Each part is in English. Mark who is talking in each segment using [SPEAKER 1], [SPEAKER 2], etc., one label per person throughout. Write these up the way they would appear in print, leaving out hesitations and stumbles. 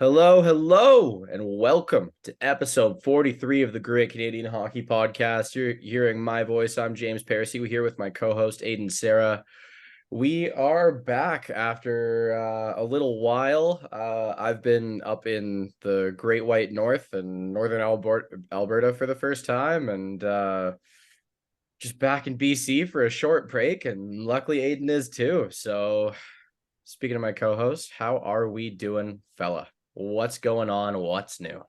[SPEAKER 1] Hello, hello, and welcome to episode 43 of the Great Canadian Hockey Podcast. You're hearing my voice. I'm James Parisi. We're here with my co-host Aiden Sarah. We are back after a little while. I've been up in the Great White North and Northern Alberta for the first time, and just back in BC for a short break. And luckily, Aiden is too. So, speaking of my co-host, how are we doing, fella? What's going on? What's new?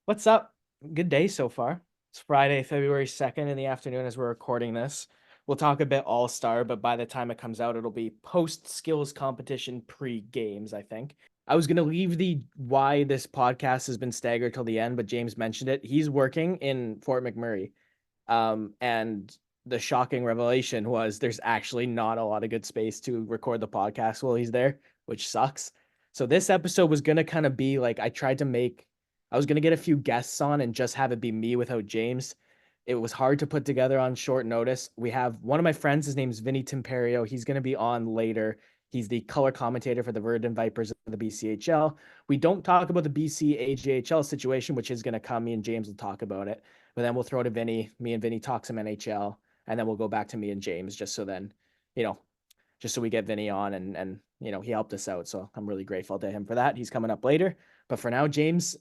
[SPEAKER 2] What's up? Good day so far. It's Friday, February 2nd in the afternoon as we're recording this. We'll talk a bit all-star, but by the time it comes out, it'll be post-skills competition pre-games, I think. I was going to leave the why this podcast has been staggered till the end, but James mentioned it. He's working in Fort McMurray. And the shocking revelation was there's actually not a lot of good space to record the podcast while he's there, which sucks. So this episode was going to kind of be like I was going to get a few guests on and just have it be me without James. It was hard to put together on short notice. We have one of my friends, his name's Vinnie Timperio. He's going to be on later. He's the color commentator for the Verdun Vipers of the BCHL. We don't talk about the BC AJHL situation, which is going to come. Me and James will talk about it. But then we'll throw to Vinny. Me and Vinny talk some NHL, and then we'll go back to me and James just so then, you know, just so we get Vinny on and he helped us out. So I'm really grateful to him for that. He's coming up later. But for now, James,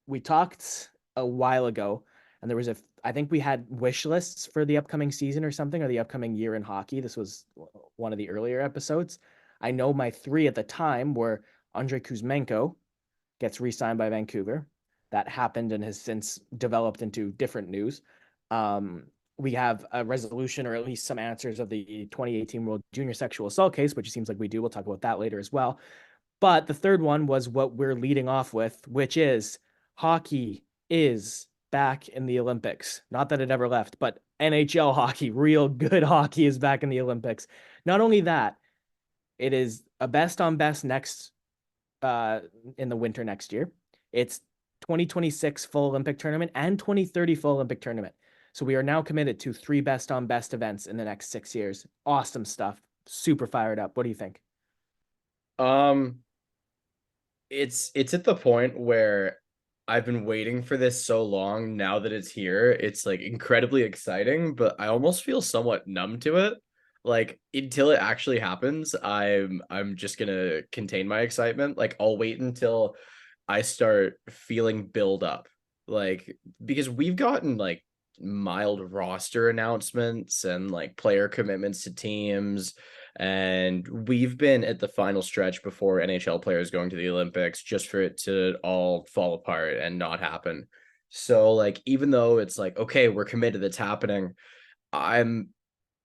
[SPEAKER 2] we talked a while ago, and there was I think we had wish lists for the upcoming season or something, or the upcoming year in hockey. This was one of the earlier episodes. I know my three at the time were Andrei Kuzmenko gets re-signed by Vancouver. That happened and has since developed into different news. We have a resolution or at least some answers of the 2018 World Junior Sexual Assault case, which it seems like we do. We'll talk about that later as well. But the third one was what we're leading off with, which is hockey is back in the Olympics. Not that it ever left, but NHL hockey, real good hockey is back in the Olympics. Not only that, it is a best on best next uh in the winter next year. It's 2026 full Olympic tournament and 2030 full Olympic tournament. So we are now committed to three best on best events in the next 6 years. Awesome stuff. Super fired up. What do you think?
[SPEAKER 1] Um, it's at the point where I've been waiting for this so long. Now that it's here, it's like incredibly exciting, but I almost feel somewhat numb to it. Like until it actually happens, I'm just gonna contain my excitement. Like I'll wait until I start feeling build up. Like because we've gotten like mild roster announcements and like player commitments to teams, and we've been at the final stretch before NHL players going to the Olympics just for it to all fall apart and not happen. So like even though it's like okay, we're committed, it's happening, I'm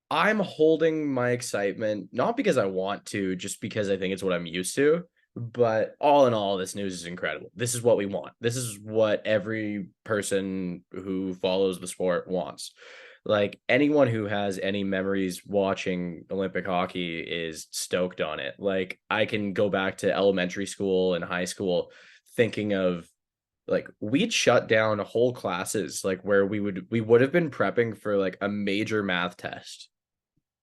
[SPEAKER 1] I'm holding my excitement not because I want to, just because I think it's what I'm used to. But all in all, this news is incredible. This is what we want. This is what every person who follows the sport wants. Like anyone who has any memories watching Olympic hockey is stoked on it. Like I can go back to elementary school and high school thinking of like we'd shut down whole classes like where we would have been prepping for like a major math test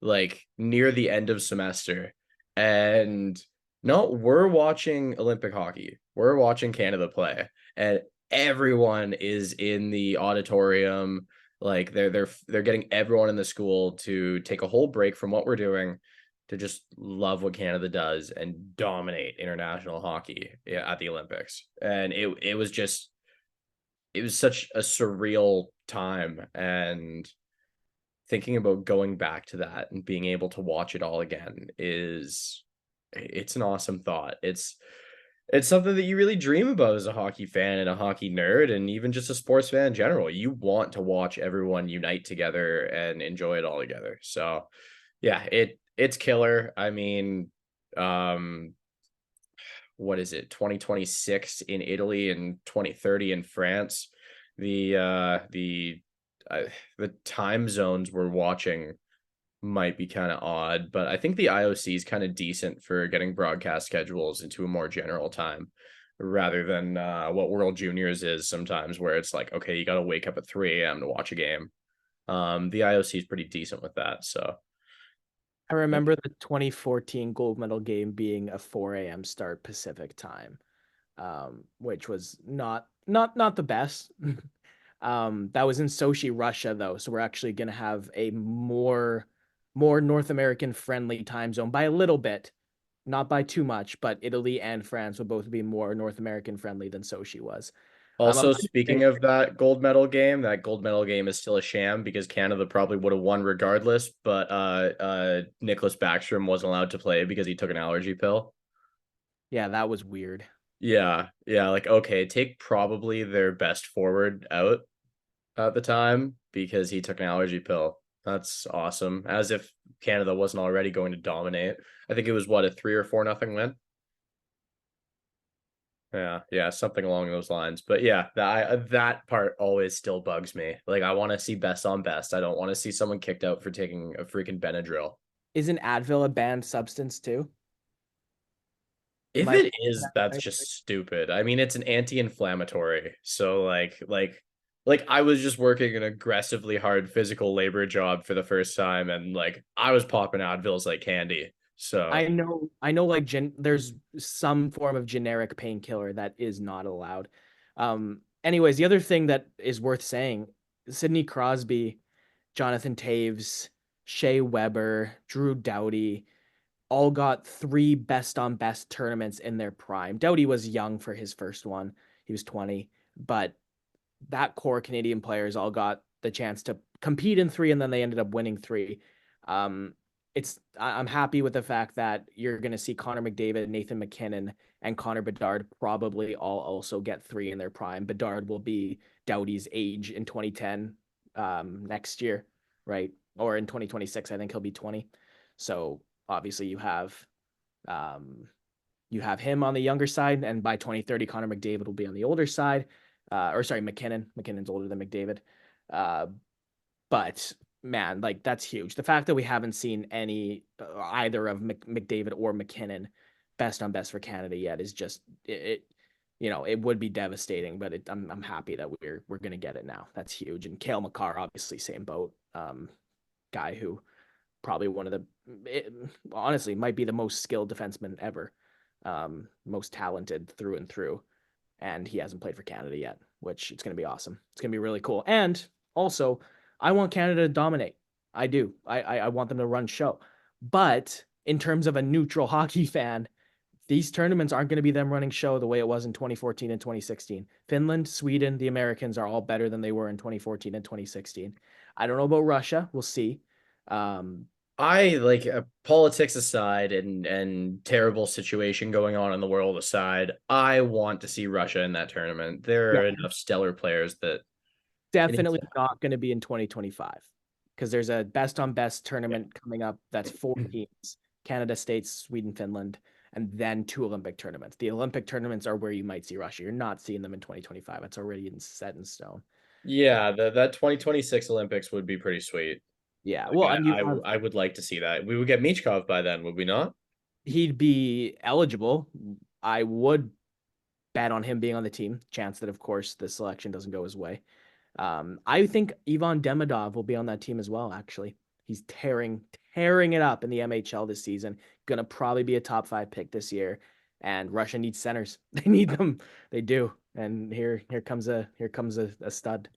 [SPEAKER 1] like near the end of semester. And no, we're watching Olympic hockey. We're watching Canada play. And everyone is in the auditorium. Like they're getting everyone in the school to take a whole break from what we're doing to just love what Canada does and dominate international hockey at the Olympics. And it was such a surreal time, and thinking about going back to that and being able to watch it all again is it's an awesome thought. It's something that you really dream about as a hockey fan and a hockey nerd and even just a sports fan in general. You want to watch everyone unite together and enjoy it all together. So yeah, it's killer. I mean, um what is it? 2026 in Italy and 2030 in France. The uh, the time zones we're watching might be kind of odd, but I think the IOC is kind of decent for getting broadcast schedules into a more general time rather than what World Juniors is sometimes, where it's like, okay, you got to wake up at 3 a.m. to watch a game. The IOC is pretty decent with that. So,
[SPEAKER 2] I remember the 2014 gold medal game being a 4 a.m. start Pacific time. which was not the best. That was in Sochi, Russia, though, so we're actually going to have a more North American friendly time zone by a little bit, not by too much, but Italy and France will both be more North American friendly than Sochi was. I'm
[SPEAKER 1] Also,
[SPEAKER 2] not
[SPEAKER 1] speaking
[SPEAKER 2] saying
[SPEAKER 1] of that gold medal game is still a sham because Canada probably would have won regardless, but Nicholas Backstrom wasn't allowed to play because he took an allergy pill.
[SPEAKER 2] yeah, that was weird.
[SPEAKER 1] Yeah, yeah, like okay, take probably their best forward out at the time because he took an allergy pill. That's awesome. As if Canada wasn't already going to dominate. I think it was what, a 3 or 4-0 win. Yeah, yeah, something along those lines. But yeah, that part always still bugs me. Like I want to see best on best. I don't want to see someone kicked out for taking a freaking Benadryl.
[SPEAKER 2] Isn't Advil a banned substance too? Am
[SPEAKER 1] If
[SPEAKER 2] I
[SPEAKER 1] it
[SPEAKER 2] thinking
[SPEAKER 1] is,
[SPEAKER 2] that
[SPEAKER 1] that's
[SPEAKER 2] right?
[SPEAKER 1] just stupid. I mean, it's an anti-inflammatory. So like I was just working an aggressively hard physical labor job for the first time and like I was popping Advils like candy. So
[SPEAKER 2] I know like there's some form of generic painkiller that is not allowed. Anyways, the other thing that is worth saying, Sidney Crosby, Jonathan Taves, Shea Weber, Drew Doughty all got three best on best tournaments in their prime. Doughty was young for his first one. He was 20, but that core Canadian players all got the chance to compete in three, and then they ended up winning three. Um, I'm happy with the fact that you're going to see Connor McDavid, Nathan McKinnon, and Connor Bedard probably all also get three in their prime. Bedard will be Doughty's age in 2010 next year, right? Or in 2026, I think he'll be 20. So obviously um, you have him on the younger side, and by 2030, Connor McDavid will be on the older side. Or sorry, McKinnon. McKinnon's older than McDavid. Uh, but man, like that's huge. The fact that we haven't seen any either of McDavid or McKinnon best on best for Canada yet is just it would be devastating, but I'm happy that we're gonna get it now. That's huge. And Kale McCarr, obviously, same boat. Guy who probably one of it, honestly might be the most skilled defenseman ever, most talented through and through, and he hasn't played for Canada yet, which it's going to be awesome. It's going to be really cool. And also, I want Canada to dominate. I do. I want them to run show. But in terms of a neutral hockey fan, these tournaments aren't going to be them running show the way it was in 2014 and 2016. Finland, Sweden, the Americans are all better than they were in 2014 and 2016. I don't know about Russia. We'll see. Um,
[SPEAKER 1] I like politics aside and terrible situation going on in the world aside, I want to see Russia in that tournament. There
[SPEAKER 2] yeah,
[SPEAKER 1] are enough stellar players that it needs
[SPEAKER 2] definitely
[SPEAKER 1] to.
[SPEAKER 2] not going to be in 2025 because there's a best on best
[SPEAKER 1] Yeah.
[SPEAKER 2] tournament coming up that's four teams: Canada, States, Sweden, Finland, and then two Olympic tournaments. The Olympic tournaments are where you might see Russia. You're not seeing them in 2025. It's already set in stone.
[SPEAKER 1] Yeah, that 2026 Olympics would be pretty sweet.
[SPEAKER 2] Yeah.
[SPEAKER 1] Like
[SPEAKER 2] Well, and you have
[SPEAKER 1] I would like to see that. We would get Michkov by then, would we not?
[SPEAKER 2] he'd be eligible. I would bet on him being on the team. Chance that, of course, the selection doesn't go his way. I think Ivan Demidov will be on that team as well, actually. He's tearing it up in the MHL this season. Gonna probably be a top five pick this year. And Russia needs centers. They need them. They do. And here comes a stud.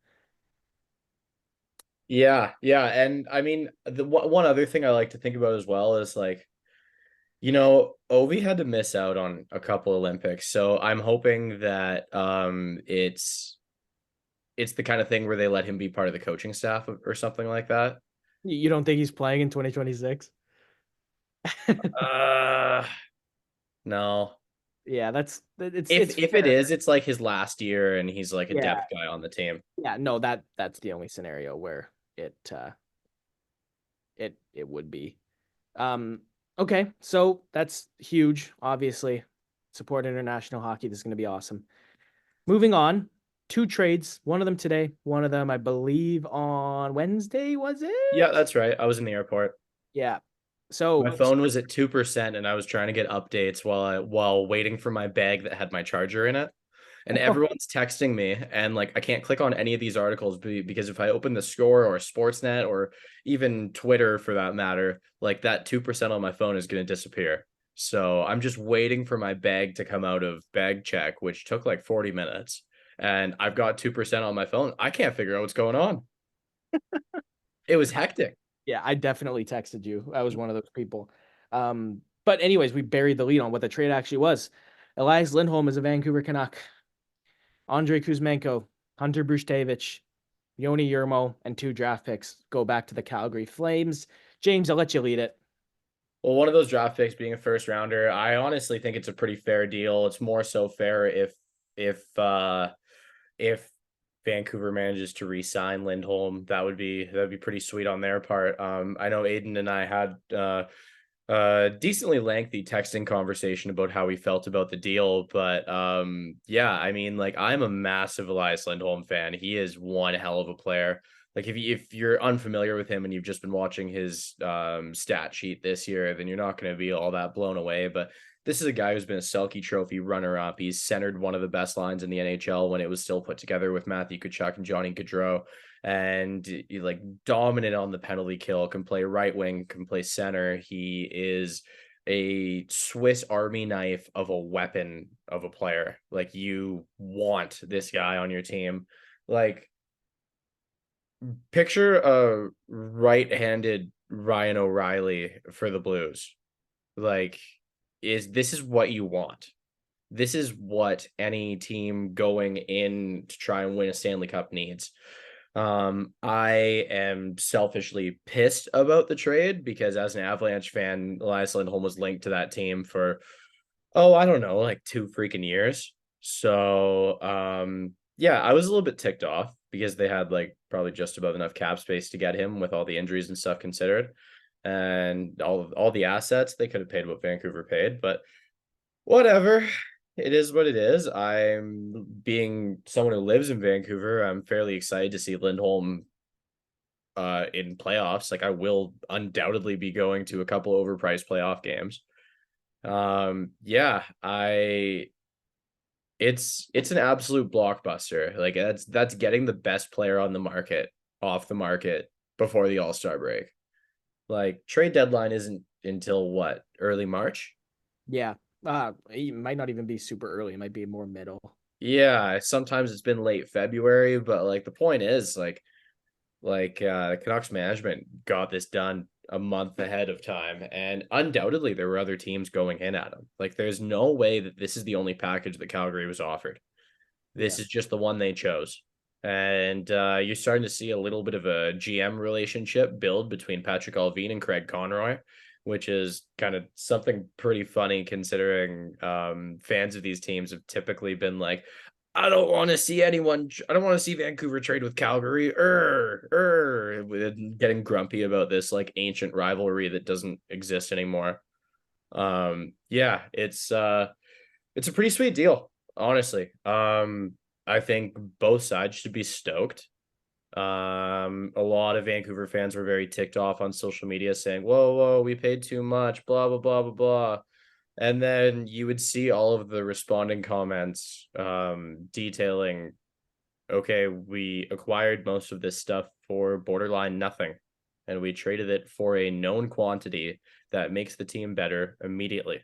[SPEAKER 1] Yeah, yeah, and I mean the one other thing I like to think about as well is like Ovi had to miss out on a couple Olympics, so I'm hoping that it's the kind of thing where they let him be part of the coaching staff or something like that.
[SPEAKER 2] You don't think he's playing in 2026?
[SPEAKER 1] Uh, no.
[SPEAKER 2] Yeah, it's
[SPEAKER 1] If it
[SPEAKER 2] fair.
[SPEAKER 1] is, it's like his last year and he's like a
[SPEAKER 2] Yeah.
[SPEAKER 1] depth guy on the team.
[SPEAKER 2] Yeah, no, that's the only scenario where it would be. Um, okay, so that's huge, obviously. Support international hockey. This is going to be awesome. Moving on, two trades. One of them today, one of them, I believe, on Wednesday, was
[SPEAKER 1] Yeah,
[SPEAKER 2] it?
[SPEAKER 1] that's right. I was in the airport.
[SPEAKER 2] Yeah.
[SPEAKER 1] My
[SPEAKER 2] So,
[SPEAKER 1] phone was at 2% and I was trying to get updates while waiting for my bag that had my charger in it. And everyone's texting me and like I can't click on any of these articles because if I open the score or Sportsnet or even Twitter for that matter, like that 2% on my phone is going to disappear. So I'm just waiting for my bag to come out of bag check, which took like 40 minutes. And I've got 2% on my phone. I can't figure out what's going on. It was hectic.
[SPEAKER 2] Yeah, I definitely texted you. I was one of those people. But anyways, we buried the lead on what the trade actually was. Elias Lindholm is a Vancouver Canuck. Andrei Kuzmenko, Hunter Brustevich, Yoni Yermo, and 2 draft picks go back to the Calgary Flames. James, I'll let you lead it.
[SPEAKER 1] Well, one of those draft picks being a first rounder, I honestly think it's a pretty fair deal. It's more so fair if Vancouver manages to re-sign Lindholm. That'd be pretty sweet on their part. I know Aiden and I had decently lengthy texting conversation about how we felt about the deal, but yeah, I mean, like, I'm a massive Elias Lindholm fan. He is one hell of a player. Like, if you're unfamiliar with him and you've just been watching his stat sheet this year, then you're not going to be all that blown away. But this is a guy who's been a Selke Trophy runner-up. He's centered one of the best lines in the NHL when it was still put together with Matthew Tkachuk and Johnny Gaudreau, and he, like, dominant on the penalty kill, can play right wing, can play center. He is a Swiss Army knife of a weapon of a player. Like, you want this guy on your team. Like, picture a right-handed Ryan O'Reilly for the Blues. Like, this is what you want. This is what any team going in to try and win a Stanley Cup needs. I am selfishly pissed about the trade because, as an Avalanche fan, Elias Lindholm was linked to that team for, oh, I don't know, like 2 freaking years. So, yeah, I was a little bit ticked off because they had like probably just about enough cap space to get him with all the injuries and stuff considered, and all the assets they could have paid what Vancouver paid, but whatever. It is what it is. I'm being someone who lives in Vancouver. I'm fairly excited to see Lindholm in playoffs. Like, I will undoubtedly be going to a couple overpriced playoff games. Yeah, I it's an absolute blockbuster. Like, that's getting the best player on the market off the market before the All-Star break. Like, trade deadline isn't until what, early March?
[SPEAKER 2] Yeah. It might not even be super early. It might be more middle.
[SPEAKER 1] Yeah, sometimes it's been late February, but like the point is, the Canucks management got this done a month ahead of time, and undoubtedly there were other teams going in at them. Like, there's no way that this is the only package that Calgary was offered.
[SPEAKER 2] Yeah.
[SPEAKER 1] This is just the one they chose. And you're starting to see a little bit of a GM relationship build between Patrick Allvin and Craig Conroy, which is kind of something pretty funny considering fans of these teams have typically been like, I don't want to see anyone. I don't want to see Vancouver trade with Calgary. Getting grumpy about this like ancient rivalry that doesn't exist anymore. Yeah, it's a pretty sweet deal, honestly. I think both sides should be stoked. A lot of Vancouver fans were very ticked off on social media saying, "Whoa, whoa, we paid too much, blah blah blah blah blah." And then you would see all of the responding comments detailing, okay, we acquired most of this stuff for borderline nothing, and we traded it for a known quantity that makes the team better immediately.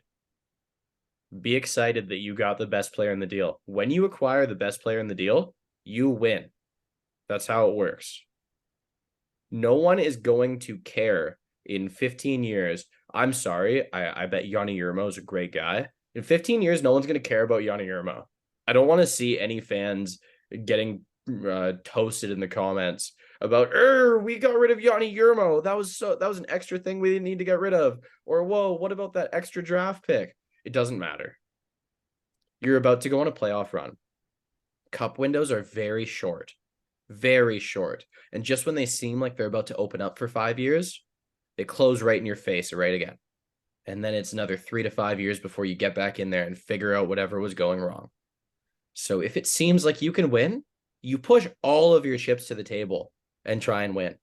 [SPEAKER 1] Be excited that you got the best player in the deal. When you acquire the best player in the deal, you win. That's how it works. No one is going to care in 15 years. I'm sorry. I bet Yanni Yermo is a great guy. In 15 years, no one's going to care about Yanni Yermo. I don't want to see any fans getting toasted in the comments about, we got rid of Yanni Yermo. That was an extra thing we didn't need to get rid of. Or, whoa, what about that extra draft pick? It doesn't matter. You're about to go on a playoff run. Cup windows are very short, very short. And just when they seem like they're about to open up for 5 years, they close right in your face right again. And then it's another 3 to 5 years before you get back in there and figure out whatever was going wrong. So if it seems like you can win, you push all of your chips to the table and try and win.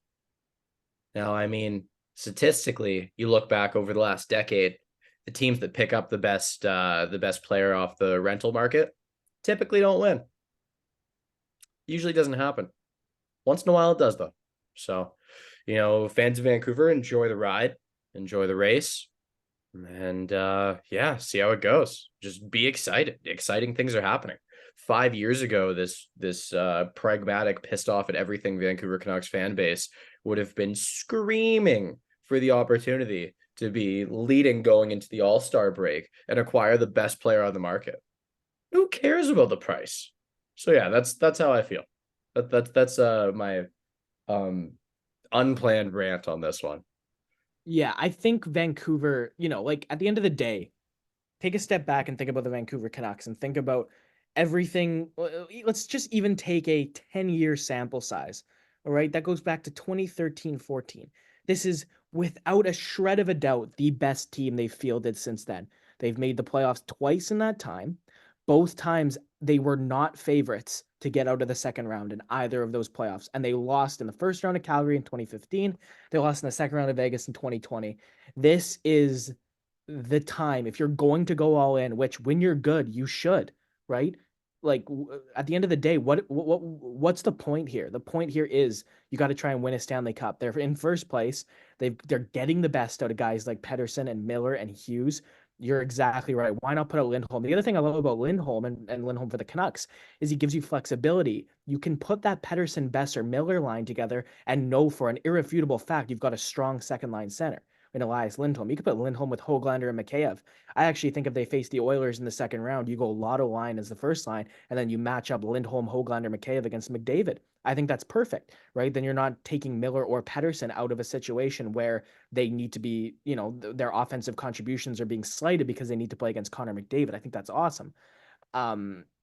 [SPEAKER 1] Now, I mean, statistically, you look back over the last decade, the teams that pick up the best player off the rental market typically don't win. Usually doesn't happen. Once in a while it does, though. So, fans of Vancouver, enjoy the ride, enjoy the race. And yeah, see how it goes. Just be excited. Exciting things are happening. 5 years ago, this pragmatic, pissed off at everything Vancouver Canucks fan base would have been screaming for the opportunity to be leading going into the All-Star break and acquire the best player on the market. Who cares about the price? So yeah, that's how I feel. That's my um unplanned rant on this one.
[SPEAKER 2] Yeah, I think Vancouver, like at the end of the day, take a step back and think about the Vancouver Canucks and think about everything. Let's just even take a 10-year sample size. All right. That goes back to 2013-14. This is without a shred of a doubt the best team they've fielded since then. They've made the playoffs twice in that time. Both times they were not favorites to get out of the second round in either of those playoffs. And they lost in the first round of Calgary in 2015. They lost in the second round of Vegas in 2020. This is the time if you're going to go all in, which when you're good you should, right? Like at the end of the day, what's the point here? The point here is you got to try and win a Stanley Cup. They're in first place. They're getting the best out of guys like Pedersen and Miller and Hughes. You're exactly right. Why not put out Lindholm? The other thing I love about Lindholm and Lindholm for the Canucks is he gives you flexibility. You can put that Pedersen, Besser, Miller line together and know for an irrefutable fact you've got a strong second line center in Elias Lindholm. You could put Lindholm with Hoglander and Mikheyev. I actually think if they face the Oilers in the second round, you go Lotto line as the first line, and then you match up Lindholm, Hoglander, Mikheyev against McDavid. I think that's perfect, right? Then you're not taking Miller or Pedersen out of a situation where they need to be, their offensive contributions are being slighted because they need to play against Connor McDavid. I think that's awesome.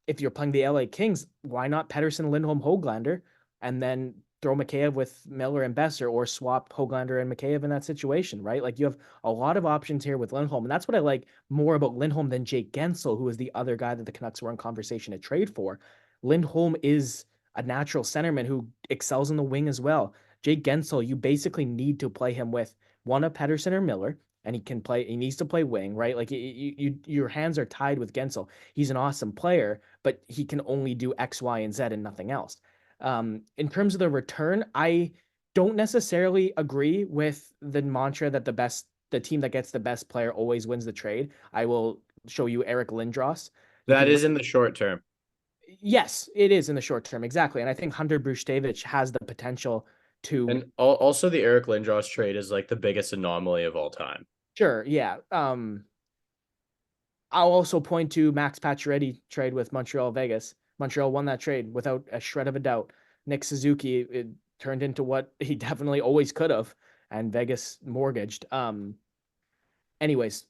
[SPEAKER 2] If you're playing the LA Kings, why not Pedersen, Lindholm, Hoglander, and then throw Mikheyev with Miller and Besser, or swap Hoglander and Mikheyev in that situation, right? Like you have a lot of options here with Lindholm, and that's what I like more about Lindholm than Jake Gensel, who is the other guy that the Canucks were in conversation to trade for. Lindholm is a natural centerman who excels in the wing as well. Jake Gensel, you basically need to play him with one of Pedersen or Miller, and he can play. He needs to play wing, right? Like your hands are tied with Gensel. He's an awesome player, but he can only do X, Y, and Z and nothing else. In terms of the return, I don't necessarily agree with the mantra that the team that gets the best player always wins the trade. I will show you Eric Lindros. You
[SPEAKER 1] That
[SPEAKER 2] could
[SPEAKER 1] is in the short term.
[SPEAKER 2] Yes, it is in the short term, exactly. And I think Hunter Brustevich has the potential to.
[SPEAKER 1] And also the Eric Lindros trade is like the biggest anomaly of all time.
[SPEAKER 2] Sure, yeah. I'll also point to Max Pacioretty trade with Montreal Vegas. Montreal won that trade without a shred of a doubt. Nick Suzuki, it turned into what he definitely always could have, and Vegas mortgaged. Anyways,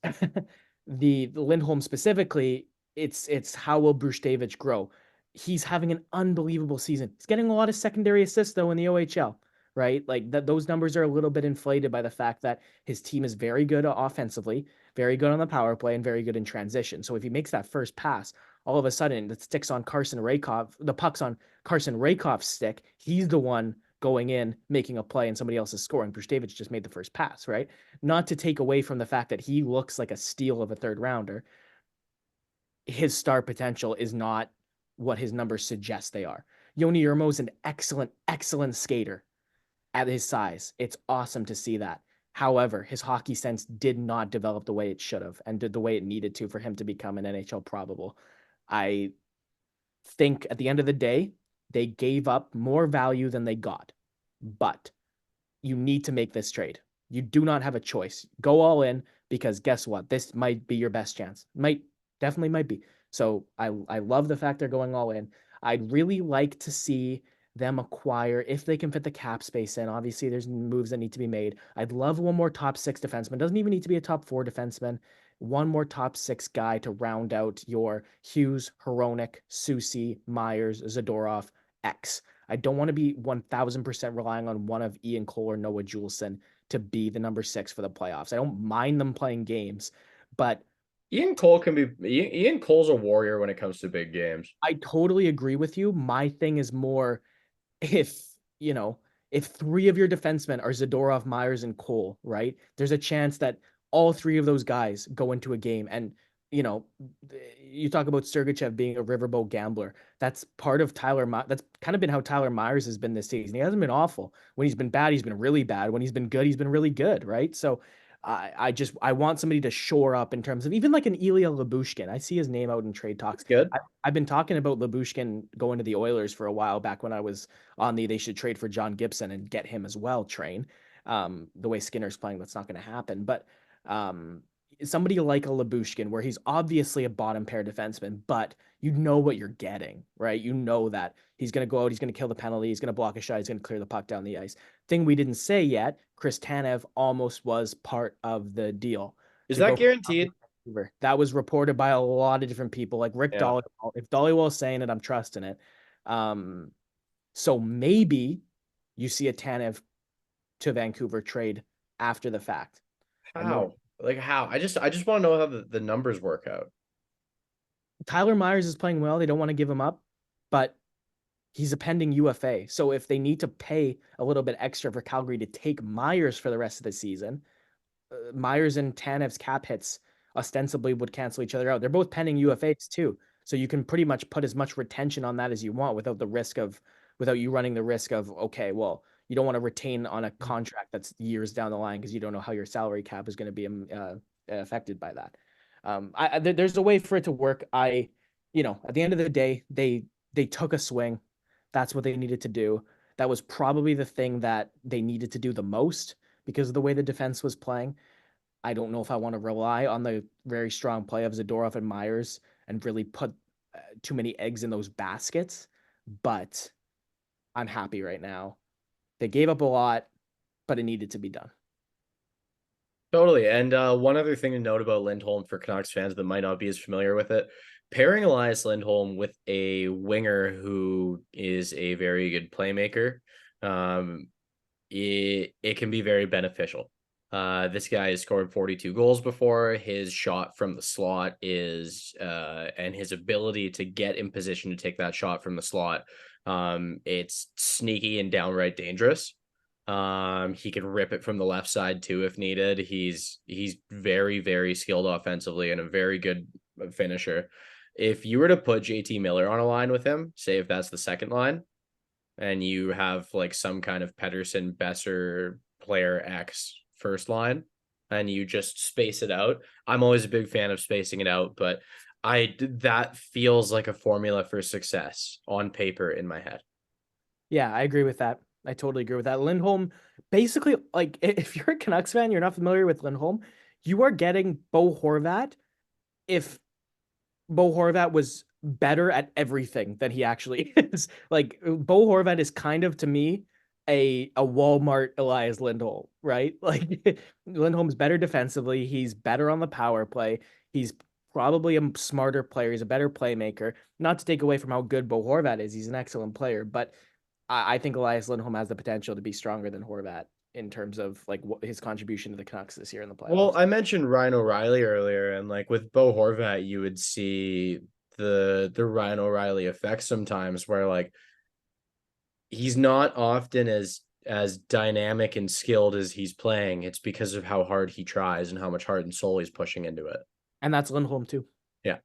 [SPEAKER 2] the Lindholm specifically, it's how will Brustevich grow? He's having an unbelievable season. He's getting a lot of secondary assists though in the OHL, right? Like those numbers are a little bit inflated by the fact that his team is very good offensively, very good on the power play, and very good in transition. So if he makes that first pass, all of a sudden it sticks on Carson Raykoff, the puck's on Carson Raykoff's stick. He's the one going in, making a play, and somebody else is scoring. Brustevich just made the first pass, right? Not to take away from the fact that he looks like a steal of a third rounder. His star potential is not what his numbers suggest they are. Yoni Yermo is an excellent, excellent skater at his size. It's awesome to see that. However, his hockey sense did not develop the way it should have and did the way it needed to for him to become an NHL probable. I think at the end of the day, they gave up more value than they got. But you need to make this trade. You do not have a choice. Go all in because guess what? This might be your best chance. Definitely might be. So I love the fact they're going all in. I'd really like to see them acquire if they can fit the cap space in. Obviously, there's moves that need to be made. I'd love one more top six defenseman. Doesn't even need to be a top four defenseman. One more top six guy to round out your Hughes, Hronek, Susie, Myers, Zadorov, X. I don't want to be 1000% relying on one of Ian Cole or Noah Juleson to be the number six for the playoffs. I don't mind them playing games, but
[SPEAKER 1] Ian Cole's a warrior when it comes to big games.
[SPEAKER 2] I totally agree with you. My thing is more if, you know, if three of your defensemen are Zadorov, Myers, and Cole, right? There's a chance that all three of those guys go into a game. And, you know, you talk about Sergachev being a riverboat gambler. That's part of that's kind of been how Tyler Myers has been this season. He hasn't been awful. When he's been bad, he's been really bad. When he's been good, he's been really good, right? So I want somebody to shore up in terms of even like an Ilya Lyubushkin. I see his name out in trade talks.
[SPEAKER 1] It's good.
[SPEAKER 2] I've been talking about Lyubushkin going to the Oilers for a while back when I was on the they should trade for John Gibson and get him as well train. The way Skinner's playing, that's not going to happen. But um, somebody like a Lyubushkin, where he's obviously a bottom pair defenseman, but you know what you're getting, right? You know that he's going to go out, he's going to kill the penalty, he's going to block a shot, he's going to clear the puck down the ice. Thing we didn't say yet, Chris Tanev almost was part of the deal
[SPEAKER 1] Is
[SPEAKER 2] to
[SPEAKER 1] that
[SPEAKER 2] go from
[SPEAKER 1] guaranteed?
[SPEAKER 2] Vancouver. That was reported by a lot of different people, like Rick
[SPEAKER 1] Yeah.
[SPEAKER 2] Dollywall. If Dollywall's saying it, I'm trusting it. Um, so maybe you see a Tanev to Vancouver trade after the fact. I know
[SPEAKER 1] How? Like how? I just want to know how the numbers work out.
[SPEAKER 2] Tyler Myers is playing well. They don't want to give him up, but he's a pending UFA. So if they need to pay a little bit extra for Calgary to take Myers for the rest of the season, Myers and Tanev's cap hits ostensibly would cancel each other out. They're both pending UFAs too. So you can pretty much put as much retention on that as you want without you running the risk of, okay, well, you don't want to retain on a contract that's years down the line because you don't know how your salary cap is going to be affected by that. There's a way for it to work. At the end of the day, they took a swing. That's what they needed to do. That was probably the thing that they needed to do the most because of the way the defense was playing. I don't know if I want to rely on the very strong play of Zadorov and Myers and really put too many eggs in those baskets, but I'm happy right now. They gave up a lot, but it needed to be done.
[SPEAKER 1] Totally. And one other thing to note about Lindholm for Canucks fans that might not be as familiar with it, pairing Elias Lindholm with a winger who is a very good playmaker, um, it can be very beneficial. This guy has scored 42 goals before. His shot from the slot is and his ability to get in position to take that shot from the slot, it's sneaky and downright dangerous. He can rip it from the left side too if needed. He's very, very skilled offensively and a very good finisher. If you were to put JT Miller on a line with him, say if that's the second line, and you have like some kind of Pedersen, Besser, player X first line, and you just space it out. I'm always a big fan of spacing it out, but that feels like a formula for success on paper in my head.
[SPEAKER 2] Yeah, I agree with that. I totally agree with that. Lindholm, basically, like if you're a Canucks fan, you're not familiar with Lindholm, you are getting Bo Horvat if Bo Horvat was better at everything than he actually is. Like Bo Horvat is kind of to me a Walmart Elias Lindholm, right? Like Lindholm's better defensively, he's better on the power play, he's probably a smarter player, he's a better playmaker. Not to take away from how good Bo Horvat is, he's an excellent player, but I think Elias Lindholm has the potential to be stronger than Horvat in terms of like his contribution to the Canucks this year in the
[SPEAKER 1] Well,
[SPEAKER 2] playoffs.
[SPEAKER 1] I mentioned Ryan O'Reilly earlier, and like with Bo Horvat, you would see the Ryan O'Reilly effect sometimes where like he's not often as dynamic and skilled as he's playing. It's because of how hard he tries and how much heart and soul he's pushing into it.
[SPEAKER 2] And that's Lindholm too.
[SPEAKER 1] Yeah.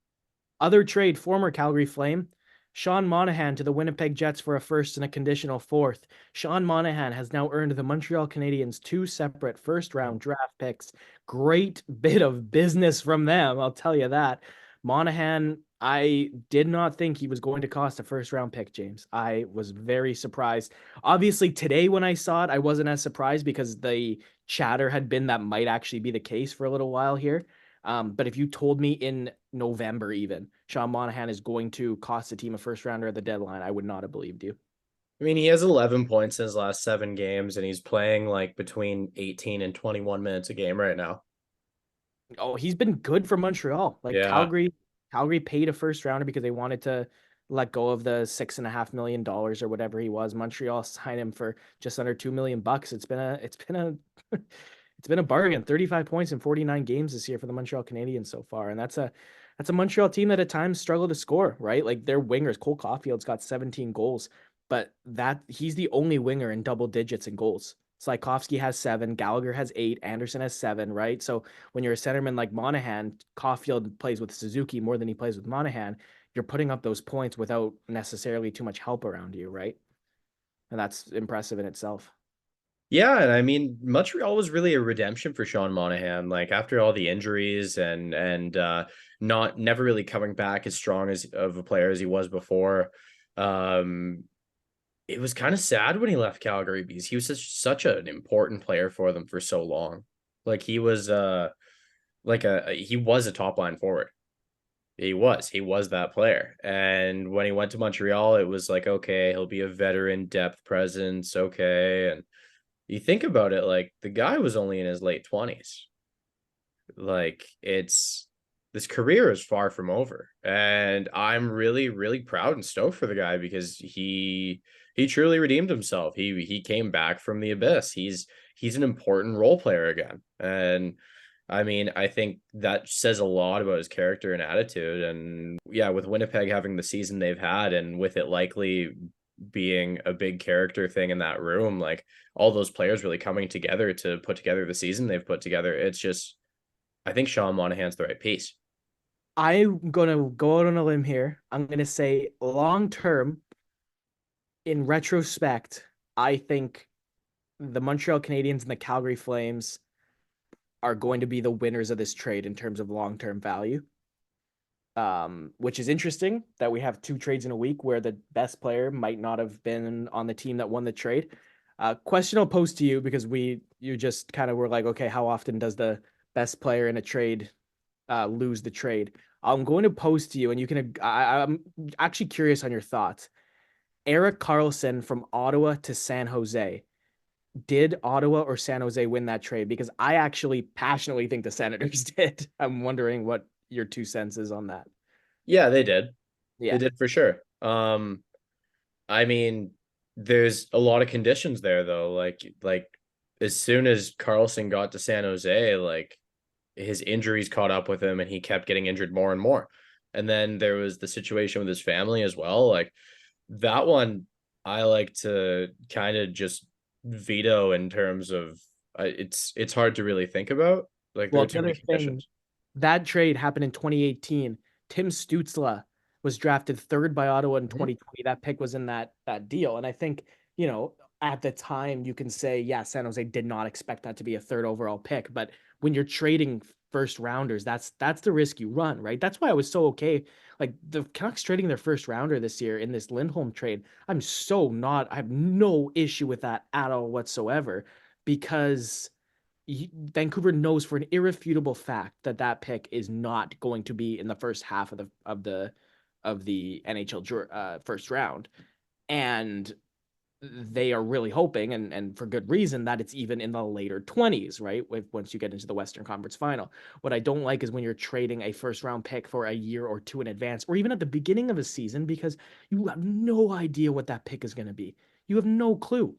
[SPEAKER 2] Other trade, former Calgary Flame, Sean Monahan to the Winnipeg Jets for a first and a conditional fourth. Sean Monahan has now earned the Montreal Canadiens two separate first round draft picks. Great bit of business from them, I'll tell you that. Monahan, I did not think he was going to cost a first round pick, James. I was very surprised. Obviously, today when I saw it, I wasn't as surprised because the chatter had been that might actually be the case for a little while here. But if you told me in November even Sean Monahan is going to cost the team a first rounder at the deadline, I would not have believed you.
[SPEAKER 1] I mean, he has 11 points in his last 7 games, and he's playing like between 18 and 21 minutes a game right now.
[SPEAKER 2] Oh, he's been good for Montreal. Like
[SPEAKER 1] Yeah.
[SPEAKER 2] Calgary paid a first rounder because they wanted to let go of the $6.5 million or whatever he was. Montreal signed him for just under $2 million. It's been a bargain. 35 points in 49 games this year for the Montreal Canadiens so far. And that's a Montreal team that at times struggle to score, right? Like their wingers, Cole Caulfield's got 17 goals, but that he's the only winger in double digits in goals. Slavkovsky has 7, Gallagher has 8, Anderson has 7, right? So when you're a centerman like Monahan, Caulfield plays with Suzuki more than he plays with Monahan. You're putting up those points without necessarily too much help around you, right? And that's impressive in itself.
[SPEAKER 1] Yeah, and I mean Montreal was really a redemption for Sean Monahan. Like after all the injuries and not never really coming back as strong as of a player as he was before. Um, it was kind of sad when he left Calgary because he was such an important player for them for so long. Like he was he was a top line forward. He was that player. And when he went to Montreal, it was like, okay, he'll be a veteran depth presence, okay. And you think about it, like the guy was only in his late 20s. Like it's this career is far from over. And I'm really, really proud and stoked for the guy because he truly redeemed himself. He came back from the abyss. He's an important role player again. And I mean, I think that says a lot about his character and attitude. And yeah, with Winnipeg having the season they've had and with it likely being a big character thing in that room, like all those players really coming together to put together the season they've put together. It's just, I think Sean Monahan's the right piece.
[SPEAKER 2] I'm gonna go out on a limb here. I'm gonna say long term, in retrospect, I think the Montreal Canadiens and the Calgary Flames are going to be the winners of this trade in terms of long term value. Which is interesting that we have two trades in a week where the best player might not have been on the team that won the trade. Question I'll pose to you because you just kind of were like, okay, how often does the best player in a trade lose the trade? I'm going to pose to you, and you can. I'm actually curious on your thoughts. Eric Carlson from Ottawa to San Jose. Did Ottawa or San Jose win that trade? Because I actually passionately think the Senators did. I'm wondering what your 2 cents is on that.
[SPEAKER 1] Yeah, they did. They
[SPEAKER 2] Yeah.
[SPEAKER 1] did for sure. I mean, there's a lot of conditions there though. Like as soon as Carlson got to San Jose, like his injuries caught up with him and he kept getting injured more and more. And then there was the situation with his family as well. Like that one, I like to kind of just veto in terms of it's hard to really think about. Like there
[SPEAKER 2] Well,
[SPEAKER 1] are
[SPEAKER 2] the
[SPEAKER 1] too many
[SPEAKER 2] other thing,
[SPEAKER 1] conditions.
[SPEAKER 2] that trade happened in 2018. Tim Stutzla was drafted third by Ottawa in
[SPEAKER 1] Mhm.
[SPEAKER 2] 2020. That pick was in that deal. And I think, at the time you can say, yeah, San Jose did not expect that to be a third overall pick. But when you're trading first rounders, that's the risk you run, right? That's why I was so okay. Like the Canucks trading their first rounder this year in this Lindholm trade. I have no issue with that at all whatsoever because Vancouver knows for an irrefutable fact that that pick is not going to be in the first half of the NHL first round, and they are really hoping, and for good reason, that it's even in the later 20s, right? Once you get into the Western Conference Final. What I don't like is when you're trading a first round pick for a year or two in advance, or even at the beginning of a season, because you have no idea what that pick is going to be. You have no clue,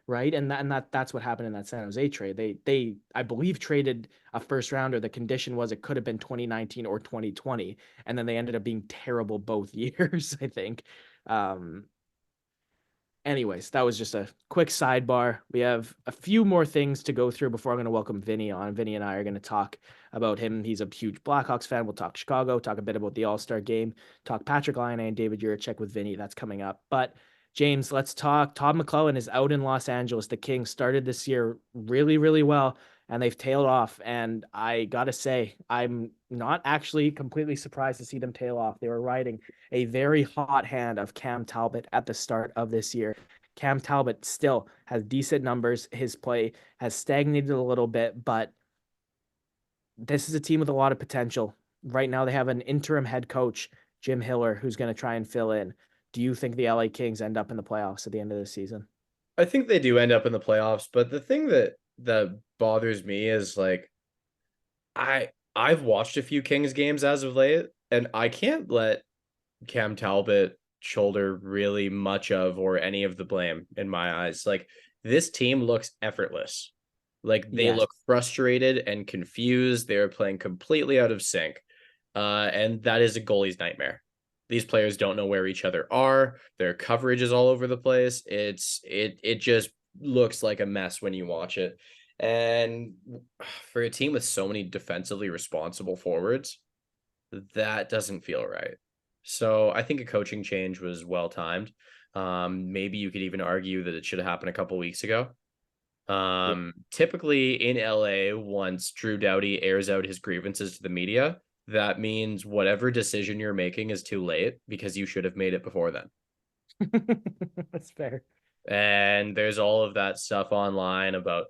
[SPEAKER 2] right? And that's what happened in that San Jose trade. They I believe traded a first rounder. The condition was it could have been 2019 or 2020, and then they ended up being terrible both years, I think. Um, Anyways, that was just a quick sidebar. We have a few more things to go through before I'm going to welcome Vinny on. Vinny and I are going to talk about him. He's a huge Blackhawks fan. We'll talk Chicago, talk a bit about the All Star game, talk Patrick Laine and David Jiricek with Vinny. That's coming up. But James, let's talk. Todd McClellan is out in Los Angeles. The Kings started this year really, really well, and they've tailed off. And I got to say, I'm not actually completely surprised to see them tail off. They were riding a very hot hand of Cam Talbot at the start of this year. Cam Talbot still has decent numbers. His play has stagnated a little bit, but this is a team with a lot of potential. Right now, they have an interim head coach, Jim Hiller, who's going to try and fill in. Do you think the LA Kings end up in the playoffs at the end of the season?
[SPEAKER 1] I think they do end up in the playoffs, but the thing that bothers me is like I've watched a few Kings games as of late, and I can't let Cam Talbot shoulder really much of or any of the blame in my eyes. Like this team looks effortless. Like they
[SPEAKER 2] Yes.
[SPEAKER 1] look frustrated and confused. They are playing completely out of sync. And that is a goalie's nightmare. These players don't know where each other are. Their coverage is all over the place. It just looks like a mess when you watch it. And for a team with so many defensively responsible forwards, that doesn't feel right. So I think a coaching change was well timed. Maybe you could even argue that it should have happened a couple weeks ago.
[SPEAKER 2] Yeah.
[SPEAKER 1] Typically in LA, once Drew Doughty airs out his grievances to the media, that means whatever decision you're making is too late because you should have made it before then.
[SPEAKER 2] That's fair.
[SPEAKER 1] And there's all of that stuff online about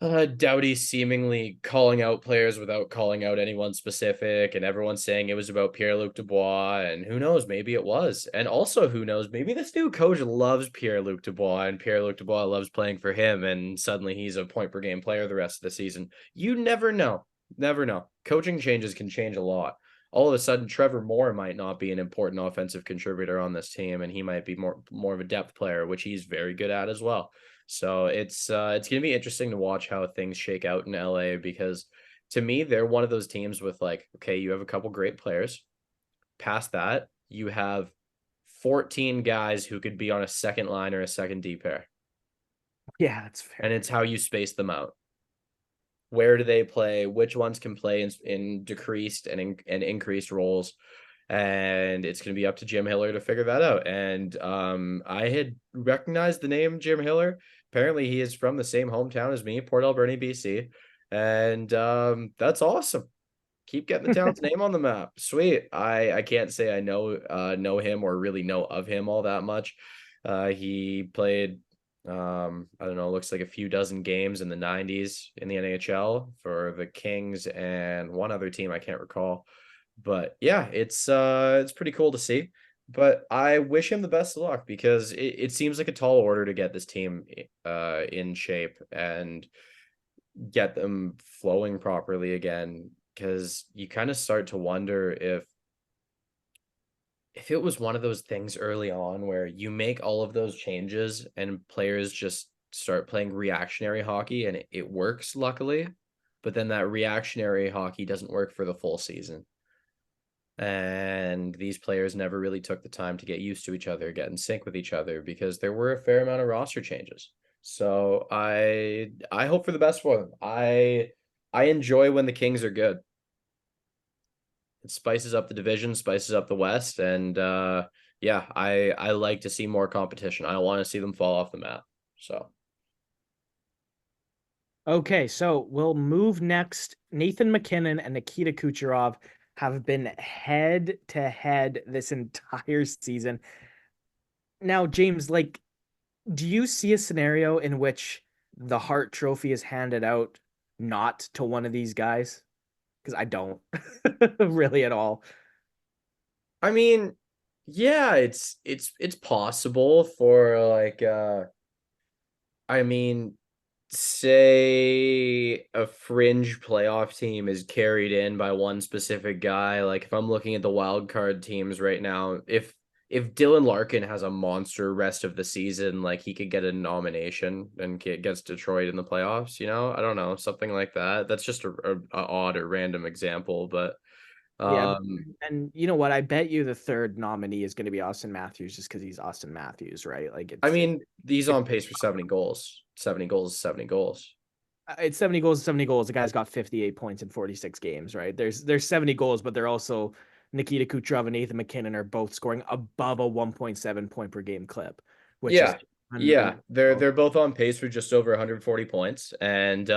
[SPEAKER 1] Doughty seemingly calling out players without calling out anyone specific, and everyone saying it was about Pierre-Luc Dubois, and who knows, maybe it was. And also, who knows, maybe this new coach loves Pierre-Luc Dubois, and Pierre-Luc Dubois loves playing for him, and suddenly he's a point per game player the rest of the season. You never know. Never know. Coaching changes can change a lot. All of a sudden, Trevor Moore might not be an important offensive contributor on this team, and he might be more of a depth player, which he's very good at as well. So it's gonna be interesting to watch how things shake out in LA because to me they're one of those teams with like, okay, you have a couple great players. Past that, you have 14 guys who could be on a second line or a second D pair.
[SPEAKER 2] Yeah, that's
[SPEAKER 1] And
[SPEAKER 2] fair.
[SPEAKER 1] it's how you space them out. Where do they play? Which ones can play in decreased and increased roles? And it's going to be up to Jim Hiller to figure that out. And I had recognized the name Jim Hiller. Apparently, he is from the same hometown as me, Port Alberni, BC, and that's awesome. Keep getting the town's name on the map. Sweet. I can't say I know him or really know of him all that much. He played I don't know, looks like a few dozen games in the 90s in the NHL for the Kings and one other team I can't recall. But yeah, it's pretty cool to see. But I wish him the best of luck because it seems like a tall order to get this team in shape and get them flowing properly again. Because you kind of start to wonder if it was one of those things early on where you make all of those changes and players just start playing reactionary hockey and it works luckily, but then that reactionary hockey doesn't work for the full season. And these players never really took the time to get used to each other, get in sync with each other because there were a fair amount of roster changes. So I hope for the best for them. I enjoy when the Kings are good. It spices up the division, spices up the West, and yeah, I like to see more competition. I don't want to see them fall off the map. So
[SPEAKER 2] Okay, so we'll move next. Nathan McKinnon and Nikita Kucherov have been head to head this entire season. Now, James, like, do you see a scenario in which the Hart Trophy is handed out not to one of these guys? Because I don't really at all.
[SPEAKER 1] I mean, yeah, it's possible for like I mean, say a fringe playoff team is carried in by one specific guy. Like if I'm looking at the wild card teams right now, if Dylan Larkin has a monster rest of the season, like he could get a nomination and gets Detroit in the playoffs. You know, I don't know, something like that. That's just a odd or random example, but
[SPEAKER 2] Yeah,
[SPEAKER 1] um,
[SPEAKER 2] and you know what? I bet you the third nominee is going to be Austin Matthews just because he's Austin Matthews, right? Like
[SPEAKER 1] I
[SPEAKER 2] it's
[SPEAKER 1] mean, he's
[SPEAKER 2] it,
[SPEAKER 1] on pace for 70 goals. 70 goals, 70 goals.
[SPEAKER 2] it's 70 goals, 70 goals. The guy's got 58 points in 46 games, right? There's 70 goals, but they're also Nikita Kucherov and Nathan McKinnon are both scoring above a 1.7 point per game clip, which is
[SPEAKER 1] Yeah. Yeah, they're
[SPEAKER 2] unbelievable.
[SPEAKER 1] both on pace for just over 140 points and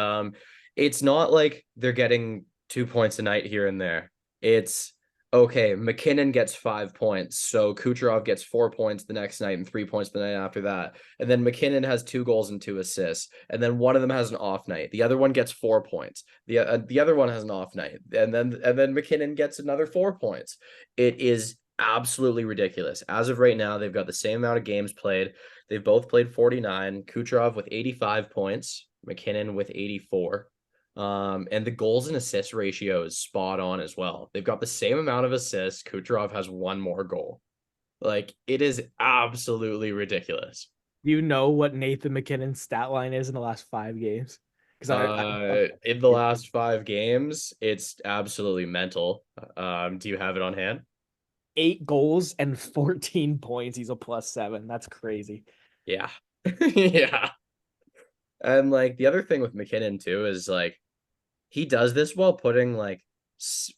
[SPEAKER 1] it's not like they're getting 2 points a night here and there. It's okay, McKinnon gets 5 points, so Kucherov gets 4 points the next night and 3 points the night after that. And then McKinnon has 2 goals and 2 assists, and then one of them has an off night. The other one gets 4 points. The other one has an off night, and then McKinnon gets another 4 points. It is absolutely ridiculous. As of right now, they've got the same amount of games played. They've both played 49. Kucherov with 85 points, McKinnon with 84. And the goals and assists ratio is spot on as well. They've got the same amount of assists. Kucherov has one more goal. Like it is absolutely ridiculous.
[SPEAKER 2] Do you know what Nathan McKinnon's stat line is in the last 5 games? Because I
[SPEAKER 1] In the last 5 games, it's absolutely mental. Do you have it on hand?
[SPEAKER 2] 8 goals and 14 points. He's a +7. That's crazy.
[SPEAKER 1] Yeah. Yeah. And like the other thing with McKinnon too is like he does this while putting like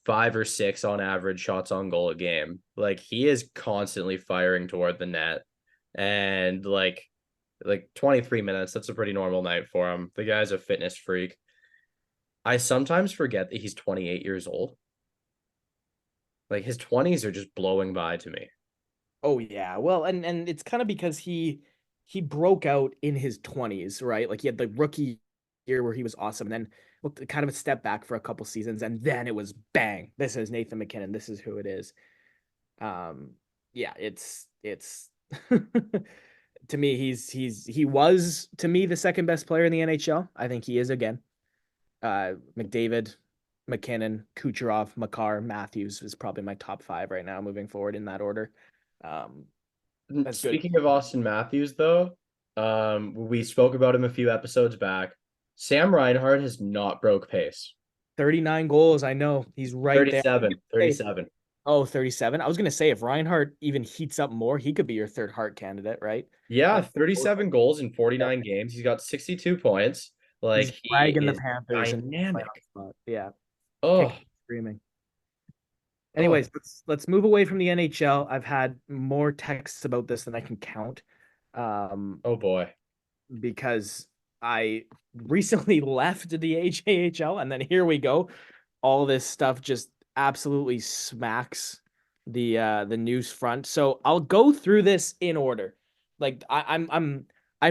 [SPEAKER 1] 5 or 6 on average shots on goal a game. Like he is constantly firing toward the net. And like like 23 minutes. That's a pretty normal night for him. The guy's a fitness freak. I sometimes forget that he's 28 years old. Like his 20s are just blowing by to me.
[SPEAKER 2] Oh yeah. Well, and it's kind of because he broke out in his 20s, right? Like he had the rookie year where he was awesome, and then looked kind of a step back for a couple seasons, and then it was bang. This is Nathan McKinnon. This is who it is. Um, yeah, it's to me, he was to me the second best player in the NHL. I think he is again. McDavid, McKinnon, Kucherov, Makar, Matthews is probably my top five right now, moving forward in that order. Um, that's good.
[SPEAKER 1] Speaking of Austin Matthews, though, we spoke about him a few episodes back. Sam Reinhart has not broke pace.
[SPEAKER 2] 39 goals. I know he's right there.
[SPEAKER 1] 37,
[SPEAKER 2] Hey,
[SPEAKER 1] 37.
[SPEAKER 2] oh, 37. I was gonna say if Reinhardt even heats up more, he could be your third Hart candidate, right?
[SPEAKER 1] Yeah,
[SPEAKER 2] Like
[SPEAKER 1] 37 goals in
[SPEAKER 2] yeah,
[SPEAKER 1] 49 games. He's got 62 points.
[SPEAKER 2] he's
[SPEAKER 1] Like he
[SPEAKER 2] dragging the
[SPEAKER 1] is
[SPEAKER 2] Panthers and
[SPEAKER 1] dynamic.
[SPEAKER 2] yeah,
[SPEAKER 1] Oh,
[SPEAKER 2] kicking, screaming.
[SPEAKER 1] oh,
[SPEAKER 2] Anyways, let's move away from the NHL. I've had more texts about this than I can count. Um,
[SPEAKER 1] oh boy.
[SPEAKER 2] because I recently left the AJHL, and then here we go. All this stuff just absolutely smacks the news front. So I'll go through this in order. Like I'm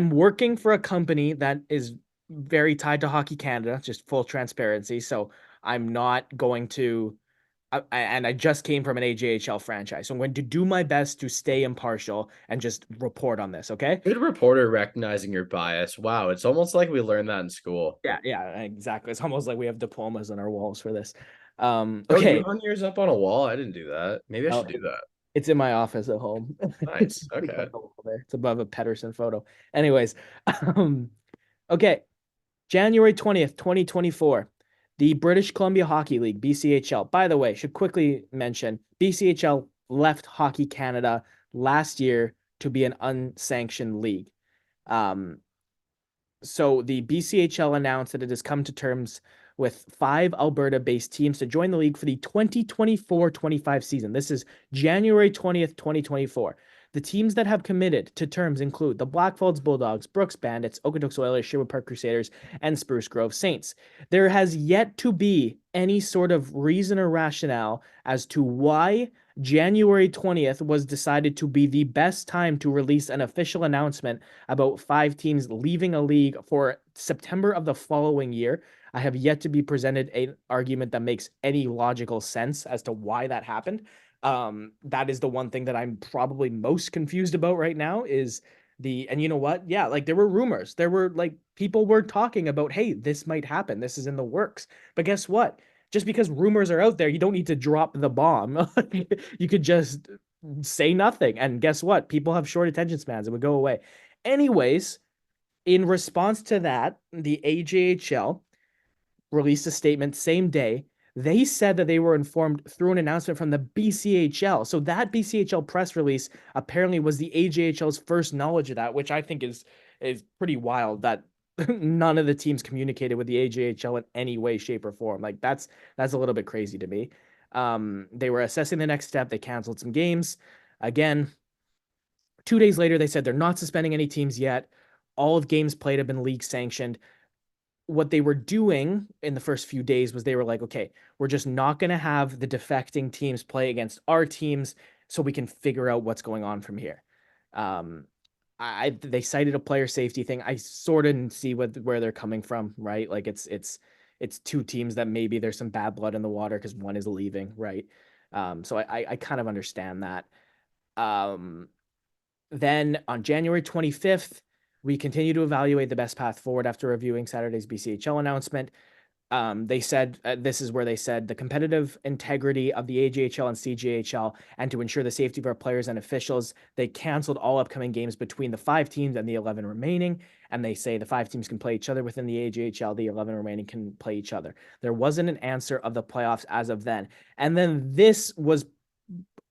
[SPEAKER 2] working for a company that is very tied to Hockey Canada, just full transparency. So I'm not going to and I just came from an AJHL franchise. So I'm going to do my best to stay impartial and just report on this, okay?
[SPEAKER 1] Good reporter recognizing your bias. Wow, it's almost like we learned that in school.
[SPEAKER 2] Yeah, yeah, exactly. It's almost like we have diplomas on our walls for this.
[SPEAKER 1] Oh, you
[SPEAKER 2] Okay.
[SPEAKER 1] hung yours up on a wall? I didn't do that. Maybe I
[SPEAKER 2] Oh,
[SPEAKER 1] should do that.
[SPEAKER 2] it's in my office at home. It's
[SPEAKER 1] Nice.
[SPEAKER 2] it's
[SPEAKER 1] Okay.
[SPEAKER 2] on the wall there. It's above a Pedersen photo. Anyways, um, okay. January 20th, 2024. The British Columbia Hockey League, BCHL. By the way, should quickly mention BCHL left Hockey Canada last year to be an unsanctioned league. Um, so the BCHL announced that it has come to terms with 5 Alberta-based teams to join the league for the 2024-25 season. This is January 20th, 2024. The teams that have committed to terms include the Blackfalds Bulldogs, Brooks Bandits, Okotoks Oilers, Sherwood Park Crusaders, and Spruce Grove Saints. There has yet to be any sort of reason or rationale as to why January 20th was decided to be the best time to release an official announcement about 5 teams leaving a league for September of the following year. I have yet to be presented an argument that makes any logical sense as to why that happened. That is the one thing that I'm probably most confused about right now is and you know what? Yeah, like there were rumors. There were like people were talking about, hey, this might happen. This is in the works. But guess what? Just because rumors are out there, you don't need to drop the bomb. You could just say nothing. And guess what? People have short attention spans. It would go away. Anyways, in response to that, the AJHL released a statement same day. They said that they were informed through an announcement from the BCHL. So that BCHL press release apparently was the AJHL's first knowledge of that, which I think is pretty wild that none of the teams communicated with the AJHL in any way, shape, or form. Like that's a little bit crazy to me. They were assessing the next step. They canceled some games. Again, 2 days later, they said they're not suspending any teams yet. All of games played have been league sanctioned. What they were doing in the first few days was they were like, okay, we're just not going to have the defecting teams play against our teams so we can figure out what's going on from here. Um, they cited a player safety thing. I sort of see where they're coming from, right? Like it's 2 teams that maybe there's some bad blood in the water because one is leaving, right? So I kind of understand that. Um, then on January 25th, we continue to evaluate the best path forward after reviewing Saturday's BCHL announcement. They said this is where they said the competitive integrity of the AJHL and CJHL, and to ensure the safety of our players and officials, they canceled all upcoming games between the 5 teams and the 11 remaining. And they say the 5 teams can play each other within the AJHL, the 11 remaining can play each other. There wasn't an answer of the playoffs as of then. And then this was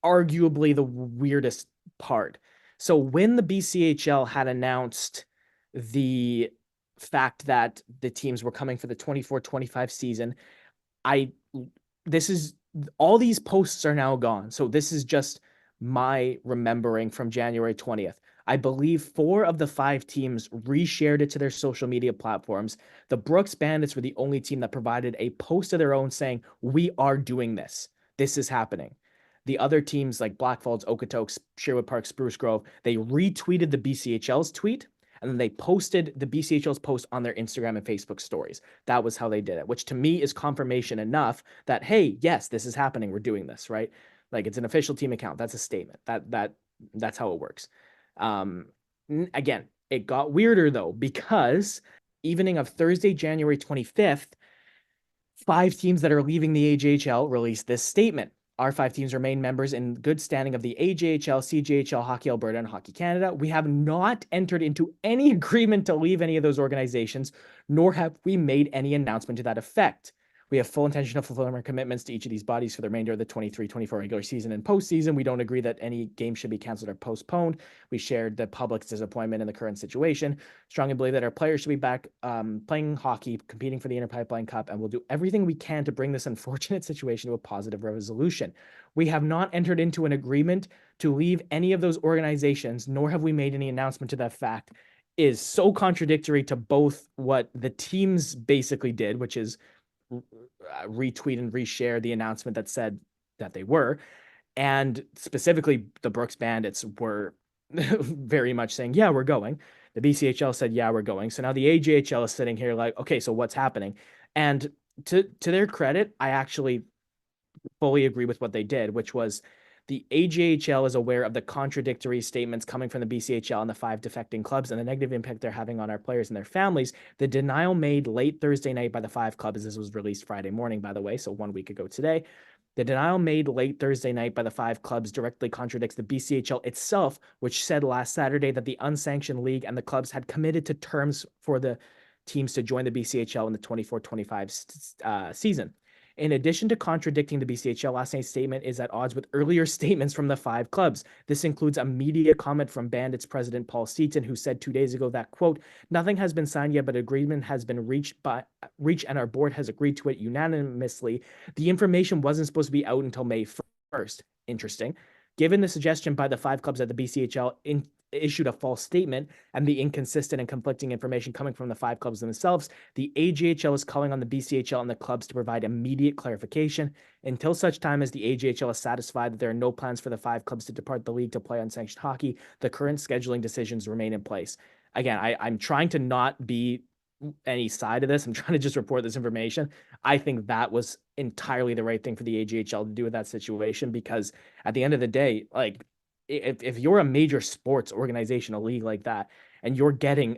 [SPEAKER 2] arguably the weirdest part. So when the BCHL had announced the fact that the teams were coming for the 24-25 season, I this is all these posts are now gone. So this is just my remembering from January 20th. I believe 4 of the 5 teams reshared it to their social media platforms. The Brooks Bandits were the only team that provided a post of their own saying, "We are doing this. This is happening." The other teams like Black Falls, Okotoks, Sherwood Park, Spruce Grove, they retweeted the BCHL's tweet and then they posted the BCHL's post on their Instagram and Facebook stories. That was how they did it, which to me is confirmation enough that, hey, yes, this is happening. We're doing this, right? Like it's an official team account. That's a statement. That's how it works. Um, Again, it got weirder though, because evening of Thursday, January 25th, 5 teams that are leaving the AJHL released this statement. Our 5 teams remain members in good standing of the AJHL, CJHL, Hockey Alberta, and Hockey Canada. We have not entered into any agreement to leave any of those organizations, nor have we made any announcement to that effect. We have full intention of fulfilling our commitments to each of these bodies for the remainder of the 23-24 regular season and postseason. We don't agree that any game should be canceled or postponed. We shared the public's disappointment in the current situation. Strongly believe that our players should be back playing hockey, competing for the Interpipeline Cup, and we'll do everything we can to bring this unfortunate situation to a positive resolution. We have not entered into an agreement to leave any of those organizations, nor have we made any announcement to that fact, is so contradictory to both what the teams basically did, which is retweet and reshare the announcement that said that they were, and specifically the Brooks Bandits were very much saying, yeah, we're going. The BCHL said, yeah, we're going. So now the AJHL is sitting here like, okay, so what's happening? And to their credit, I actually fully agree with what they did, which was the AJHL is aware of the contradictory statements coming from the BCHL and the 5 defecting clubs and the negative impact they're having on our players and their families. The denial made late Thursday night by the 5 clubs, this was released Friday morning, by the way, so 1 week ago today. The denial made late Thursday night by the 5 clubs directly contradicts the BCHL itself, which said last Saturday that the unsanctioned league and the clubs had committed to terms for the teams to join the BCHL in the 24-25 season. In addition to contradicting the BCHL, last night's statement is at odds with earlier statements from the 5 clubs. This includes a media comment from Bandits president Paul Seaton, who said 2 days ago that, quote, nothing has been signed yet, but agreement has been reached and our board has agreed to it unanimously. The information wasn't supposed to be out until May 1st. Interesting. Given the suggestion by the 5 clubs that the BCHL issued a false statement and the inconsistent and conflicting information coming from the 5 clubs themselves, the AJHL is calling on the BCHL and the clubs to provide immediate clarification until such time as the AJHL is satisfied that there are no plans for the 5 clubs to depart the league to play unsanctioned hockey. The current scheduling decisions remain in place. Again, I'm trying to not be any side of this. I'm trying to just report this information. I think that was entirely the right thing for the AJHL to do with that situation, because at the end of the day, like if you're a major sports organization, a league like that, and you're getting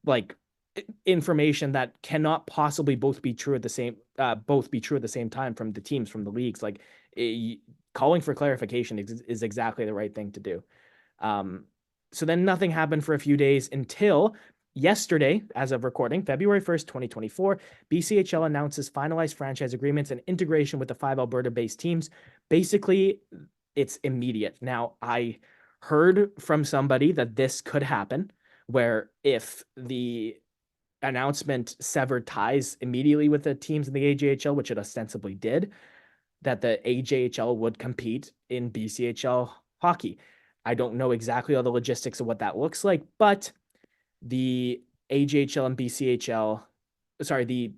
[SPEAKER 2] like information that cannot possibly both be true at the same time from the teams, from the leagues, like calling for clarification is exactly the right thing to do. So then nothing happened for a few days until yesterday, as of recording, February 1st, 2024, BCHL announces finalized franchise agreements and integration with the 5 Alberta-based teams. Basically, it's immediate. Now, I heard from somebody that this could happen, where if the announcement severed ties immediately with the teams in the AJHL, which it ostensibly did, that the AJHL would compete in BCHL hockey. I don't know exactly all the logistics of what that looks like, but the AJHL and BCHL, sorry, the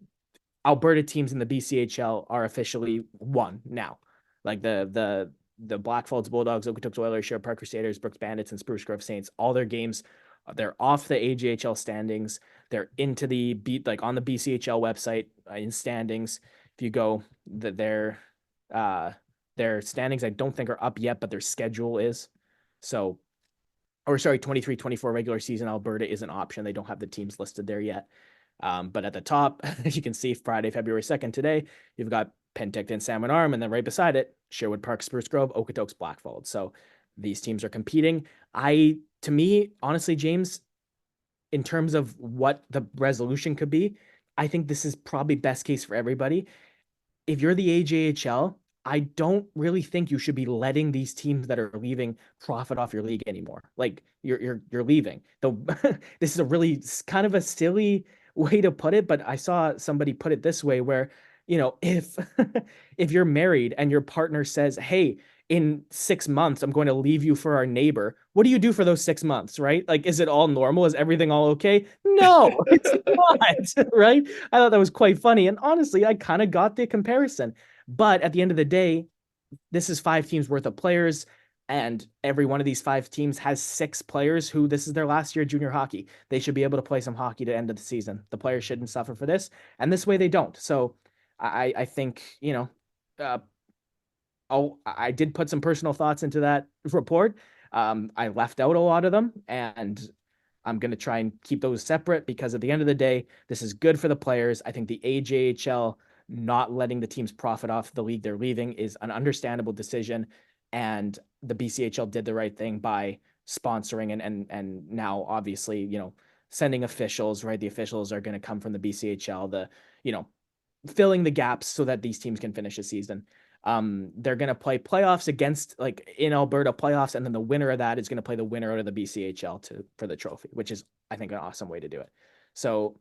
[SPEAKER 2] Alberta teams in the BCHL are officially one now. Like the Blackfalds Bulldogs, Okotoks Oilers, Sherwood Park Crusaders, Brooks Bandits, and Spruce Grove Saints, all their games, they're off the AJHL standings. They're into the beat, like on the BCHL website in standings. If you go, their standings, I don't think are up yet, but their schedule is. So, or sorry, 23-24 regular season Alberta is an option. They don't have the teams listed there yet. But at the top, as you can see, Friday, February 2nd today, you've got Penticton, Salmon Arm, and then right beside it, Sherwood Park, Spruce Grove, Okotoks, Blackfold. So these teams are competing. To me, honestly, James, in terms of what the resolution could be, I think this is probably best case for everybody. If you're the AJHL, I don't really think you should be letting these teams that are leaving profit off your league anymore. Like you're leaving. This is a really kind of a silly way to put it, but I saw somebody put it this way where, if if you're married and your partner says, "Hey, in 6 months, I'm going to leave you for our neighbor. What do you do for those 6 months, right? Like, is it all normal? Is everything all okay? No, it's not, right? I thought that was quite funny. And honestly, I kind of got the comparison. But at the end of the day, this is 5 teams worth of players. And every one of these 5 teams has 6 players who this is their last year of junior hockey. They should be able to play some hockey to end of the season. The players shouldn't suffer for this. And this way they don't. So I think, uh, I did put some personal thoughts into that report. I left out a lot of them, and I'm going to try and keep those separate because at the end of the day, this is good for the players. I think the AJHL not letting the teams profit off the league they're leaving is an understandable decision, and the BCHL did the right thing by sponsoring and now obviously sending officials. Right, the officials are going to come from the BCHL. You know filling the gaps so that these teams can finish the season. They're going to play playoffs against like in Alberta playoffs, and then the winner of that is going to play the winner out of the BCHL for the trophy, which is I think an awesome way to do it. So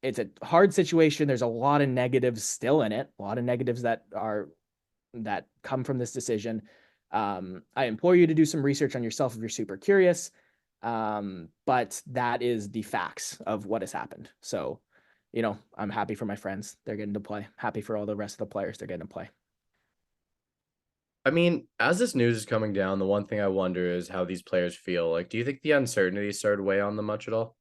[SPEAKER 2] it's a hard situation. There's a lot of negatives still in it, a lot of negatives that come from this decision. I implore you to do some research on yourself if you're super curious. But that is the facts of what has happened. So, I'm happy for my friends. They're getting to play. Happy for all the rest of the players. They're getting to play.
[SPEAKER 1] I mean, as this news is coming down, the one thing I wonder is how these players feel. Like, do you think the uncertainty started to weigh on them much at all?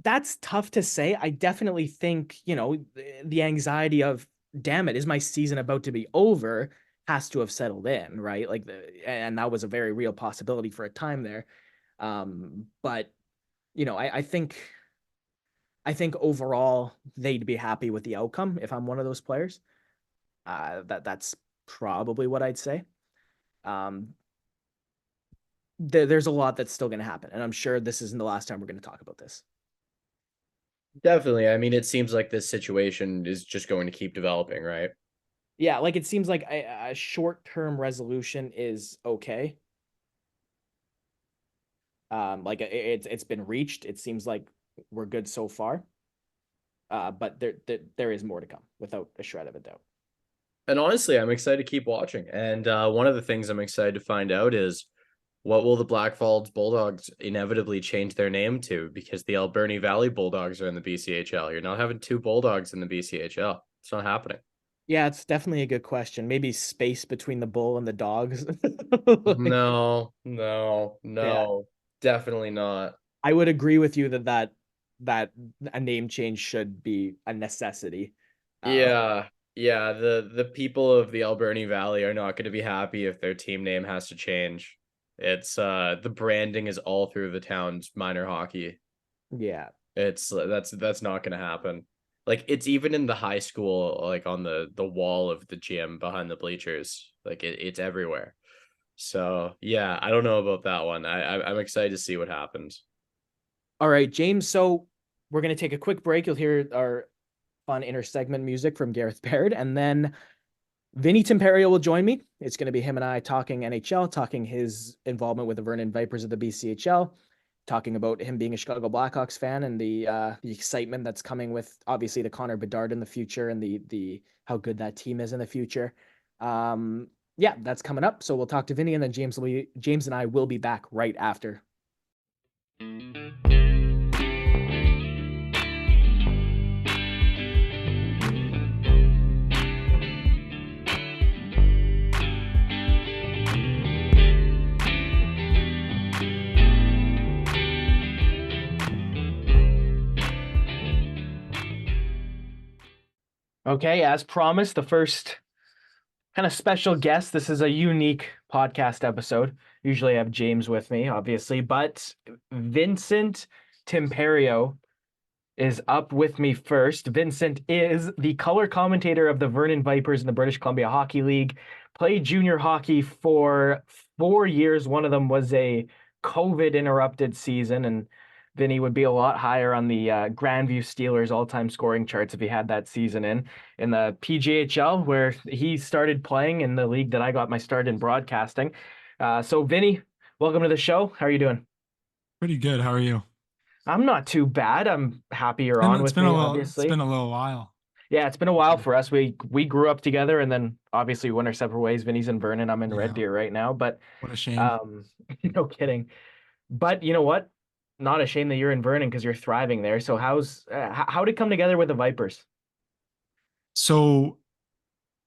[SPEAKER 2] That's tough to say. I definitely think, the anxiety of, damn it, is my season about to be over has to have settled in, right? And that was a very real possibility for a time there. But, I think overall they'd be happy with the outcome if I'm one of those players. That's probably what I'd say. Um, there's a lot that's still going to happen, and I'm sure this isn't the last time we're going to talk about this.
[SPEAKER 1] Definitely. I mean, it seems like this situation is just going to keep developing, right?
[SPEAKER 2] Yeah, like it seems like a short-term resolution is okay. Like it's been reached. It seems like we're good so far. But there is more to come without a shred of a doubt.
[SPEAKER 1] And honestly, I'm excited to keep watching. And one of the things I'm excited to find out is what will the Black Falls Bulldogs inevitably change their name to? Because the Alberni Valley Bulldogs are in the BCHL. You're not having two Bulldogs in the BCHL. It's not happening.
[SPEAKER 2] Yeah, it's definitely a good question. Maybe space between the bull and the dogs. Like,
[SPEAKER 1] No, no,
[SPEAKER 2] yeah,
[SPEAKER 1] no, definitely not.
[SPEAKER 2] I would agree with you that a name change should be a necessity. Uh,
[SPEAKER 1] Yeah, yeah. The people of the Alberni Valley are not going to be happy if their team name has to change. It's the branding is all through the town's minor hockey.
[SPEAKER 2] yeah,
[SPEAKER 1] It's that's not going to happen. Like it's even in the high school, like on the wall of the gym behind the bleachers. Like it's everywhere. So yeah, I don't know about that one. I'm excited to see what happens.
[SPEAKER 2] All right, James. So we're gonna take a quick break. You'll hear our fun inter-segment music from Gareth Baird, and then Vinnie Timperio will join me. It's going to be him and I talking NHL, talking his involvement with the Vernon Vipers of the BCHL, talking about him being a Chicago Blackhawks fan and the excitement that's coming with obviously the Connor Bedard in the future and the how good that team is in the future. Yeah, that's coming up. So we'll talk to Vinnie, and then James and I will be back right after. Okay, as promised, the first kind of special guest. This is a unique podcast episode. Usually I have James with me, obviously, but Vincent Timperio is up with me first. Vincent is the color commentator of the Vernon Vipers in the British Columbia Hockey League. Played junior hockey for 4 years. One of them was a COVID interrupted season, and Vinny would be a lot higher on the Grandview Steelers all-time scoring charts if he had that season in the PGHL, where he started playing in the league that I got my start in broadcasting. So Vinny, welcome to the show. How are you doing?
[SPEAKER 3] Pretty good. How are you?
[SPEAKER 2] I'm not too bad. I'm happy you're
[SPEAKER 3] Been
[SPEAKER 2] on
[SPEAKER 3] it's
[SPEAKER 2] with
[SPEAKER 3] been a
[SPEAKER 2] me,
[SPEAKER 3] little it's
[SPEAKER 2] obviously.
[SPEAKER 3] been a little while.
[SPEAKER 2] Yeah, it's been a while for us. We grew up together, and then obviously we went our separate ways. Vinny's in Vernon, I'm in Red
[SPEAKER 3] Yeah.
[SPEAKER 2] Deer right now. But
[SPEAKER 3] What a shame.
[SPEAKER 2] um, no kidding. But you know what? Not a shame that you're in Vernon because you're thriving there. So how did it come together with the Vipers?
[SPEAKER 3] So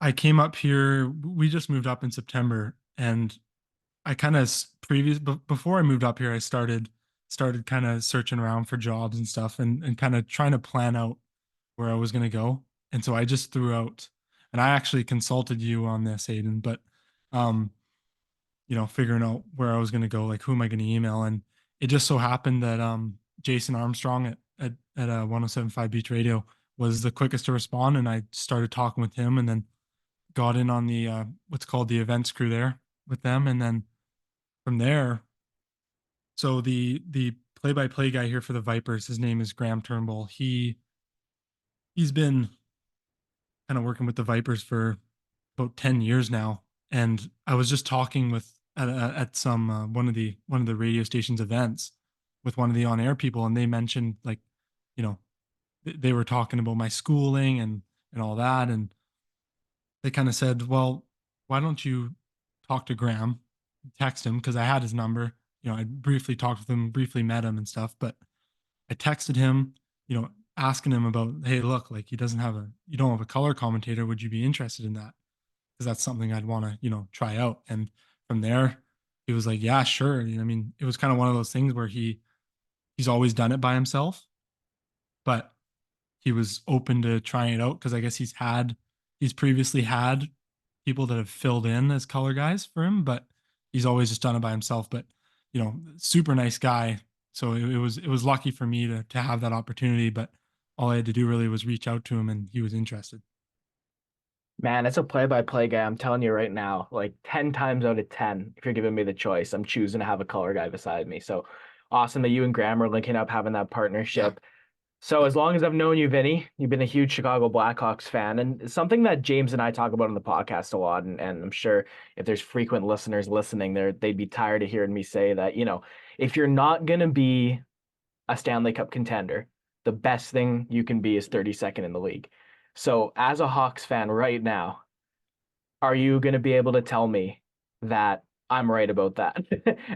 [SPEAKER 3] I came up here. We just moved up in September, and I kind of before I moved up here, I started kind of searching around for jobs and stuff, and kind of trying to plan out where I was going to go. And so I just threw out, and I actually consulted you on this, Aiden, but um, figuring out where I was going to go, like who am I going to email, and it just so happened that Jason Armstrong at 107.5 Beach Radio was the quickest to respond, and I started talking with him, and then got in on the what's called the events crew there with them, and then from there, so the play-by-play guy here for the Vipers, his name is Graham Turnbull. He's been kind of working with the Vipers for about 10 years now, and I was just talking with at some one of the radio station's events with one of the on-air people, and they mentioned, like, you know they were talking about my schooling and all that, and they kind of said, well, why don't you talk to Graham, text him, because I had his number. I briefly talked with him, briefly met him and stuff, but I texted him, asking him about, hey, look, like, you don't have a color commentator. Would you be interested in that? Because that's something I'd want to, try out. And from there, he was like, yeah, sure. I mean, it was kind of one of those things where he's always done it by himself, but he was open to trying it out because I guess he's previously had people that have filled in as color guys for him, but he's always just done it by himself. But super nice guy. So it was lucky for me to have that opportunity. But all I had to do really was reach out to him, and he was interested.
[SPEAKER 2] Man, it's a play-by-play guy. I'm telling you right now, like 10 times out of 10, if you're giving me the choice, I'm choosing to have a color guy beside me. So awesome that you and Graham are linking up, having that
[SPEAKER 3] Yeah.
[SPEAKER 2] partnership. So as long as I've known you, Vinny, you've been a huge Chicago Blackhawks fan, and something that James and I talk about on the podcast a lot, and I'm sure if there's frequent listeners listening there, they'd be tired of hearing me say that, if you're not gonna be a Stanley Cup contender, the best thing you can be is 32nd in the league. So as a Hawks fan right now, are you gonna be able to tell me that I'm right about that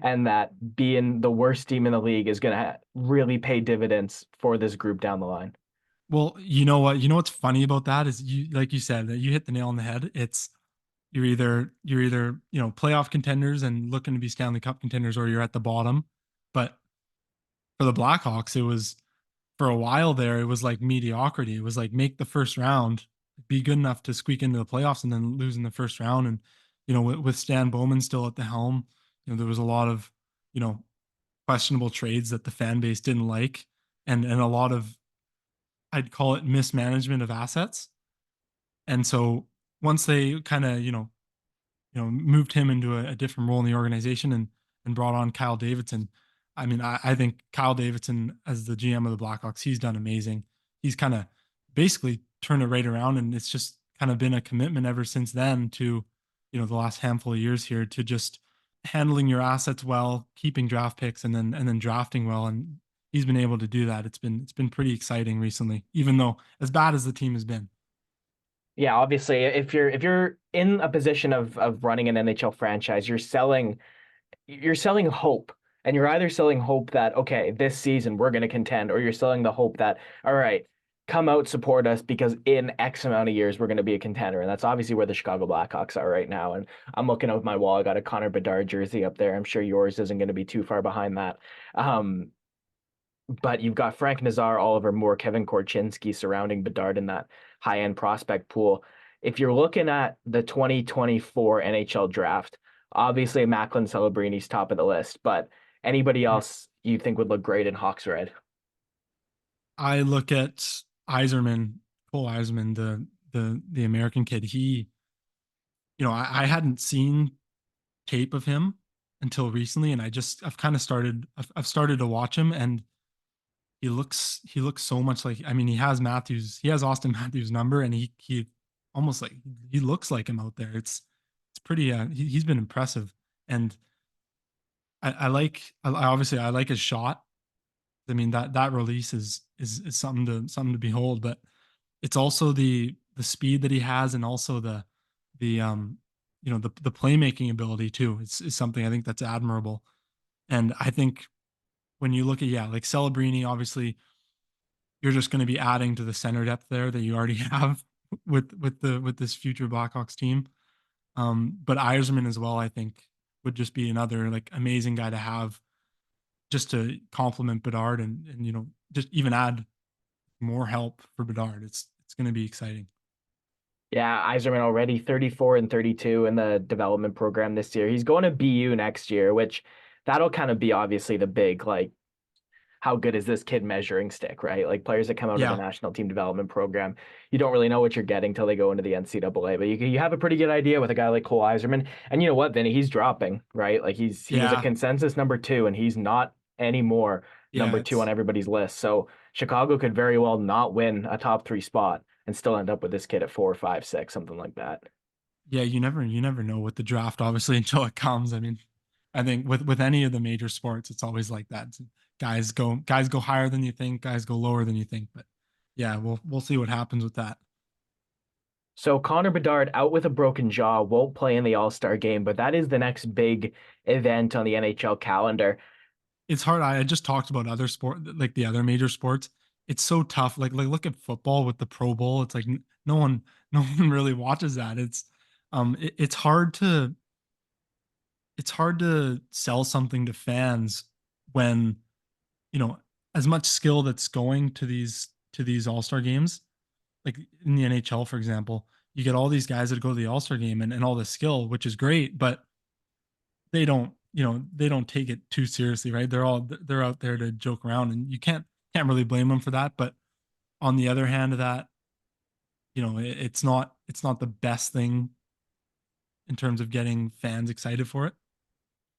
[SPEAKER 2] and that being the worst team in the league is gonna really pay dividends for this group down the line?
[SPEAKER 3] Well, you know what? You know what's funny about that is, like you said, that you hit the nail on the head. You're either playoff contenders and looking to be Stanley Cup contenders, or you're at the bottom. But for the Blackhawks, it was, for a while there, it was like mediocrity. It was like, make the first round, be good enough to squeak into the playoffs, and then lose in the first round. And with Stan Bowman still at the helm, there was a lot of questionable trades that the fan base didn't like, and a lot of, I'd call it, mismanagement of assets. And so once they kind of moved him into a different role in the organization, and brought on Kyle Davidson. I mean, I think Kyle Davidson, as the GM of the Blackhawks, he's done amazing. He's kind of basically turned it right around, and it's just kind of been a commitment ever since then to, the last handful of years here, to just handling your assets well, keeping draft picks, and then drafting well. And he's been able to do that. It's been pretty exciting recently, even though as bad as the team has been.
[SPEAKER 2] Yeah, obviously, if you're in a position of running an NHL franchise, you're selling hope. And you're either selling hope that, okay, this season we're going to contend, or you're selling the hope that, all right, come out, support us because in X amount of years we're going to be a contender. And that's obviously where the Chicago Blackhawks are right now. And I'm looking at my wall. I got a Connor Bedard jersey up there. I'm sure yours isn't going to be too far behind that. Um, but you've got Frank Nazar, Oliver Moore, Kevin Korchinski surrounding Bedard in that high-end prospect pool. If you're looking at the 2024 NHL draft, obviously Macklin Celebrini's top of the list, but anybody else you think would look great in Hawks red?
[SPEAKER 3] I look at Iserman, Cole Iserman, the American kid. I hadn't seen tape of him until recently, and I've kind of started to watch him, and he looks so much like, I mean, he has Austin Matthews' number, and he almost, like, he looks like him out there. It's pretty, he's been impressive. And I like his shot. I mean, that release is something to behold. But it's also the speed that he has, and also the the playmaking ability too. Is something I think that's admirable. And I think when you look at, yeah, like Celebrini, obviously you're just going to be adding to the center depth there that you already have with this future Blackhawks team. But Yzerman as well, I think, would just be another like amazing guy to have, just to complement Bedard, and just even add more help for Bedard. It's going to be exciting.
[SPEAKER 2] Yeah, Yzerman already 34 and 32 in the development program this year. He's going to BU next year, which that'll kind of be obviously the big, like, how good is this kid measuring stick, right? Like players that come out of the
[SPEAKER 3] Yeah,
[SPEAKER 2] national team development program, you don't really know what you're getting till they go into the NCAA, but you have a pretty good idea with a guy like Cole Yzerman. And you know what, Vinny, he's dropping, right? Like he was a
[SPEAKER 3] yeah,
[SPEAKER 2] consensus number two, and he's not anymore
[SPEAKER 3] yeah.
[SPEAKER 2] number two on everybody's list. So Chicago could very well not win a top three spot and still end up with this kid at 4, 5, 6, something like that.
[SPEAKER 3] Yeah, you never know with the draft, obviously, until it comes. I mean, I think with any of the major sports, it's always like that. Guys go higher than you think, guys go lower than you think. But yeah, we'll see what happens with that.
[SPEAKER 2] So Connor Bedard out with a broken jaw, won't play in the All-Star game, but that is the next big event on the NHL calendar.
[SPEAKER 3] It's hard. I just talked about other sport, like the other major sports. It's so tough. Like look at football with the Pro Bowl. It's like no one no one really watches that. It's hard to sell something to fans when, you know, as much skill that's going to these all-star games, like in the NHL, for example, you get all these guys that go to the all-star game, and all the skill, which is great, but they don't take it too seriously, right? They're out there to joke around, and you can't really blame them for that. But on the other hand of that, it's not the best thing in terms of getting fans excited for it.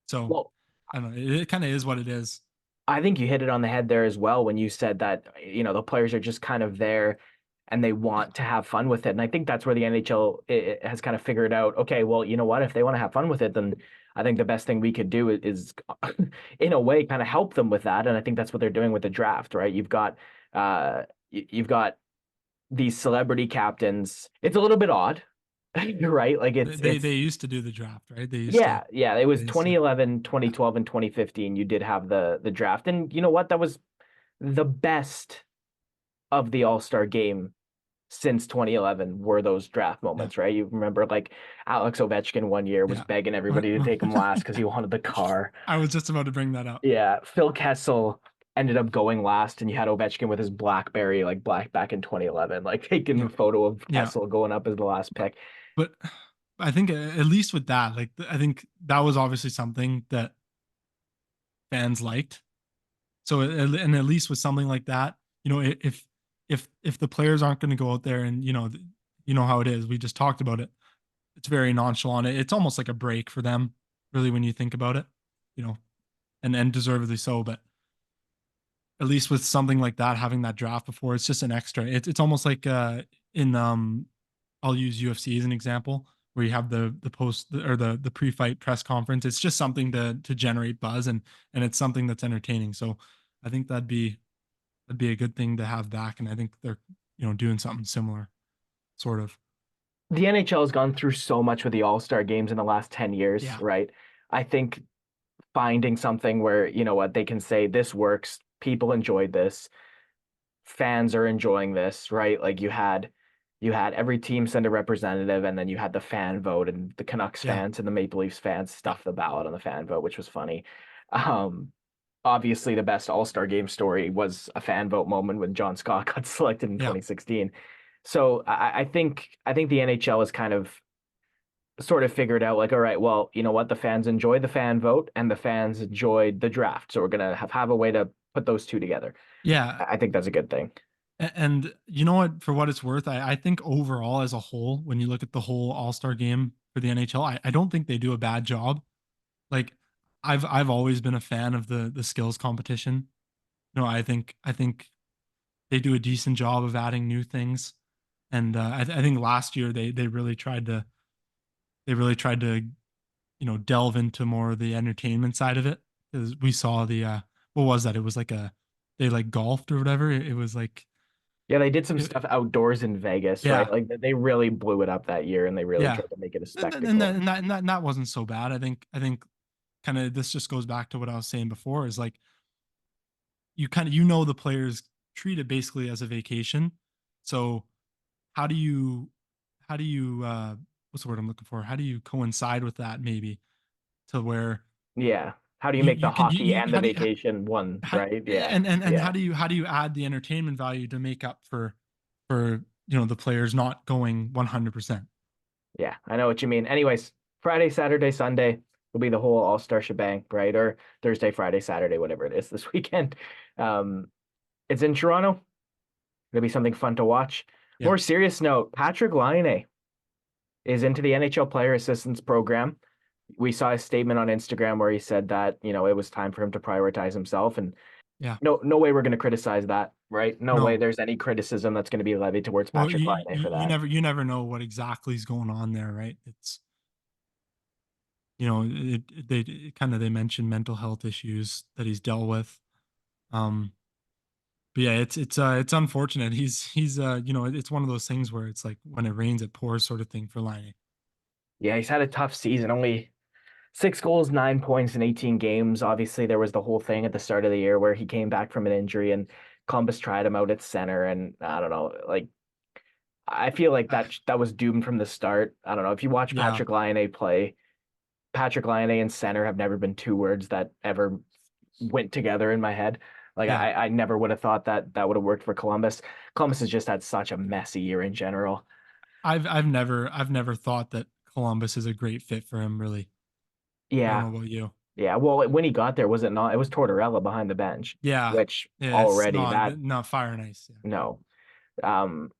[SPEAKER 3] So
[SPEAKER 2] Well,
[SPEAKER 3] I don't know. It kind of is what it is.
[SPEAKER 2] I think you hit it on the head there as well when you said that, the players are just kind of there and they want to have fun with it. And I think that's where the NHL has kind of figured out, okay, well, you know what? If they want to have fun with it, then I think the best thing we could do is in a way, kind of help them with that. And I think that's what they're doing with the draft, right? You've got these celebrity captains. It's a little bit odd, right? Like
[SPEAKER 3] They used to do the draft, right? They used to.
[SPEAKER 2] yeah, yeah. It was
[SPEAKER 3] They used to.
[SPEAKER 2] 2011, 2012, and 2015. You did have the draft. And you know what? That was the best of the All-Star game since 2011 were those draft
[SPEAKER 3] Yeah,
[SPEAKER 2] moments, right? You remember like Alex Ovechkin one year was
[SPEAKER 3] yeah.
[SPEAKER 2] begging everybody to take him last because he wanted the car.
[SPEAKER 3] I was just about to bring that up.
[SPEAKER 2] Yeah, Phil Kessel ended up going last, and you had Ovechkin with his BlackBerry, like black back in 2011, like taking
[SPEAKER 3] Yeah,
[SPEAKER 2] a photo of
[SPEAKER 3] yeah.
[SPEAKER 2] Kessel going up as the last pick.
[SPEAKER 3] But I think at least with that, like I think that was obviously something that fans liked. So and at least with something like that, if the players aren't going to go out there, and how it is, we just talked about it. It's very nonchalant. It's almost like a break for them, really, when you think about it, you know, and deservedly so. But at least with something like that, having that draft before, it's just an extra. It's almost like in I'll use UFC as an example, where you have the post or the pre-fight press conference. It's just something to generate buzz, and it's something that's entertaining. So I think that'd be a good thing to have back, and I think they're doing something similar, sort of.
[SPEAKER 2] The NHL has gone through so much with the All-Star games in the last 10 years,
[SPEAKER 3] Yeah,
[SPEAKER 2] right? I think finding something where, you know what, they can say this works, people enjoyed this, fans are enjoying this, right? Like you had every team send a representative, and then you had the fan vote, and the Canucks
[SPEAKER 3] yeah,
[SPEAKER 2] fans and the Maple Leafs fans
[SPEAKER 3] yeah,
[SPEAKER 2] stuffed the ballot on the fan vote, which was funny. Um, Obviously the best All-Star game story was a fan vote moment when John Scott got selected in
[SPEAKER 3] yeah,
[SPEAKER 2] 2016. So I think the NHL has kind of sort of figured out like, all right, well, you know what, the fans enjoyed the fan vote and the fans enjoyed the draft, so we're gonna have a way to put those two together.
[SPEAKER 3] yeah.
[SPEAKER 2] I think that's a good thing.
[SPEAKER 3] And you know what? For what it's worth, I think overall, as a whole, when you look at the whole All Star game for the NHL, I don't think they do a bad job. Like I've always been a fan of the skills competition. I think they do a decent job of adding new things, and I think last year they really tried to delve into more of the entertainment side of it, because we saw what was that? It was like they like golfed or whatever. It was like
[SPEAKER 2] Yeah, they did some
[SPEAKER 3] It-
[SPEAKER 2] stuff outdoors in Vegas, right?
[SPEAKER 3] yeah,
[SPEAKER 2] Like they really blew it up that year, and they really
[SPEAKER 3] yeah.
[SPEAKER 2] tried to make it a
[SPEAKER 3] And
[SPEAKER 2] spectacle.
[SPEAKER 3] that wasn't so bad. I think kind of this just goes back to what I was saying before is like the players treat it basically as a vacation. So how do you how do you what's the word I'm looking for? How do you coincide with that maybe to where
[SPEAKER 2] Yeah. How do you
[SPEAKER 3] you
[SPEAKER 2] make the
[SPEAKER 3] you can
[SPEAKER 2] hockey
[SPEAKER 3] you
[SPEAKER 2] and the
[SPEAKER 3] how do you
[SPEAKER 2] vacation one,
[SPEAKER 3] how,
[SPEAKER 2] right? Yeah.
[SPEAKER 3] and
[SPEAKER 2] Yeah.
[SPEAKER 3] how do you add the entertainment value to make up for the players not going 100%?
[SPEAKER 2] Yeah. I know what you mean. Anyways, Friday, Saturday, Sunday will be the whole all-star shebang, right? Or Thursday, Friday, Saturday, whatever it is this weekend. Um, it's in Toronto. It'll be something fun to watch.
[SPEAKER 3] Yeah.
[SPEAKER 2] More serious note, Patrick Laine is into the NHL Player Assistance Program. We saw a statement on Instagram where he said that, it was time for him to prioritize himself. And
[SPEAKER 3] Yeah.
[SPEAKER 2] no way we're going to criticize that, right? No way
[SPEAKER 3] No.
[SPEAKER 2] there's any criticism that's going to be levied towards
[SPEAKER 3] Well,
[SPEAKER 2] Patrick Laine for that.
[SPEAKER 3] you never know what exactly is going on there, right? It's they kind of they mentioned mental health issues that he's dealt with. Um, but yeah, it's unfortunate. He's it's one of those things where it's like when it rains it pours sort of thing for Liney.
[SPEAKER 2] Yeah, he's had a tough season. Only 6 goals, 9 points in 18 games. Obviously, there was the whole thing at the start of the year where he came back from an injury and Columbus tried him out at center. And I don't know, like I feel like that was doomed from the start. I don't know. If you watch
[SPEAKER 3] Yeah,
[SPEAKER 2] Patrick Laine play, Patrick Laine and center have never been two words that ever went together in my head. Like
[SPEAKER 3] yeah.
[SPEAKER 2] I never would have thought that that would have worked for Columbus. Columbus has just had such a messy year in general.
[SPEAKER 3] I've never thought that Columbus is a great fit for him. Really, I don't
[SPEAKER 2] Yeah,
[SPEAKER 3] know about you.
[SPEAKER 2] yeah. Well, when he got there, was it not? It was Tortorella behind the bench,
[SPEAKER 3] Yeah,
[SPEAKER 2] which
[SPEAKER 3] yeah. It's
[SPEAKER 2] already that
[SPEAKER 3] not fire and ice. Yeah,
[SPEAKER 2] no. Um,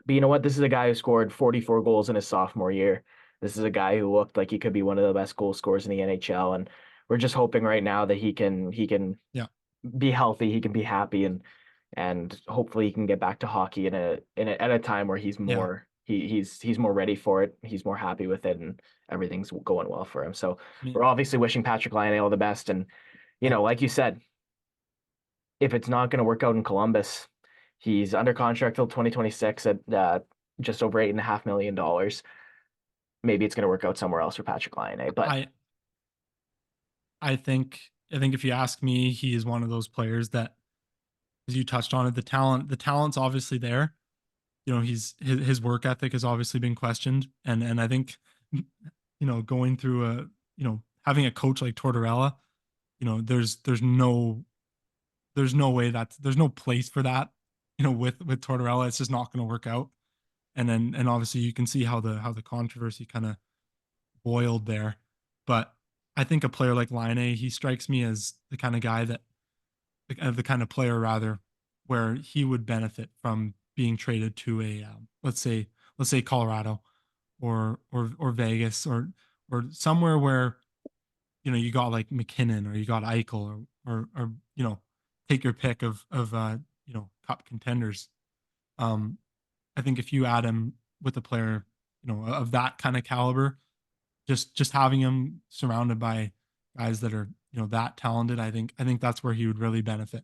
[SPEAKER 2] but you know what? This is a guy who scored 44 goals in his sophomore year. This is a guy who looked like he could be one of the best goal scorers in the NHL, and we're just hoping right now that he can
[SPEAKER 3] yeah,
[SPEAKER 2] be healthy, he can be happy, and hopefully he can get back to hockey at a time where
[SPEAKER 3] yeah.
[SPEAKER 2] he's more ready for it. He's more happy with it, and everything's going well for him. So
[SPEAKER 3] I mean,
[SPEAKER 2] we're obviously wishing Patrick Laine all the best. And
[SPEAKER 3] yeah,
[SPEAKER 2] like you said, if it's not going to work out in Columbus, he's under contract till 2026 at just over $8.5 million. Maybe it's going to work out somewhere else for Patrick Laine. But
[SPEAKER 3] I I think if you ask me, he is one of those players that, as you touched on it, the talent's obviously there. His work ethic has obviously been questioned, and I think going through having a coach like Tortorella, there's no way there's no place for that. With Tortorella, it's just not going to work out. And obviously you can see how the controversy kind of boiled there. But I think a player like Line, he strikes me as the kind of guy that the kind of player rather where he would benefit from being traded to a let's say Colorado or Vegas or somewhere where you got like McKinnon or you got Eichel or take your pick of cup contenders. Um, I think if you add him with a player of that kind of caliber, just having him surrounded by guys that are that talented, I think that's where he would really benefit.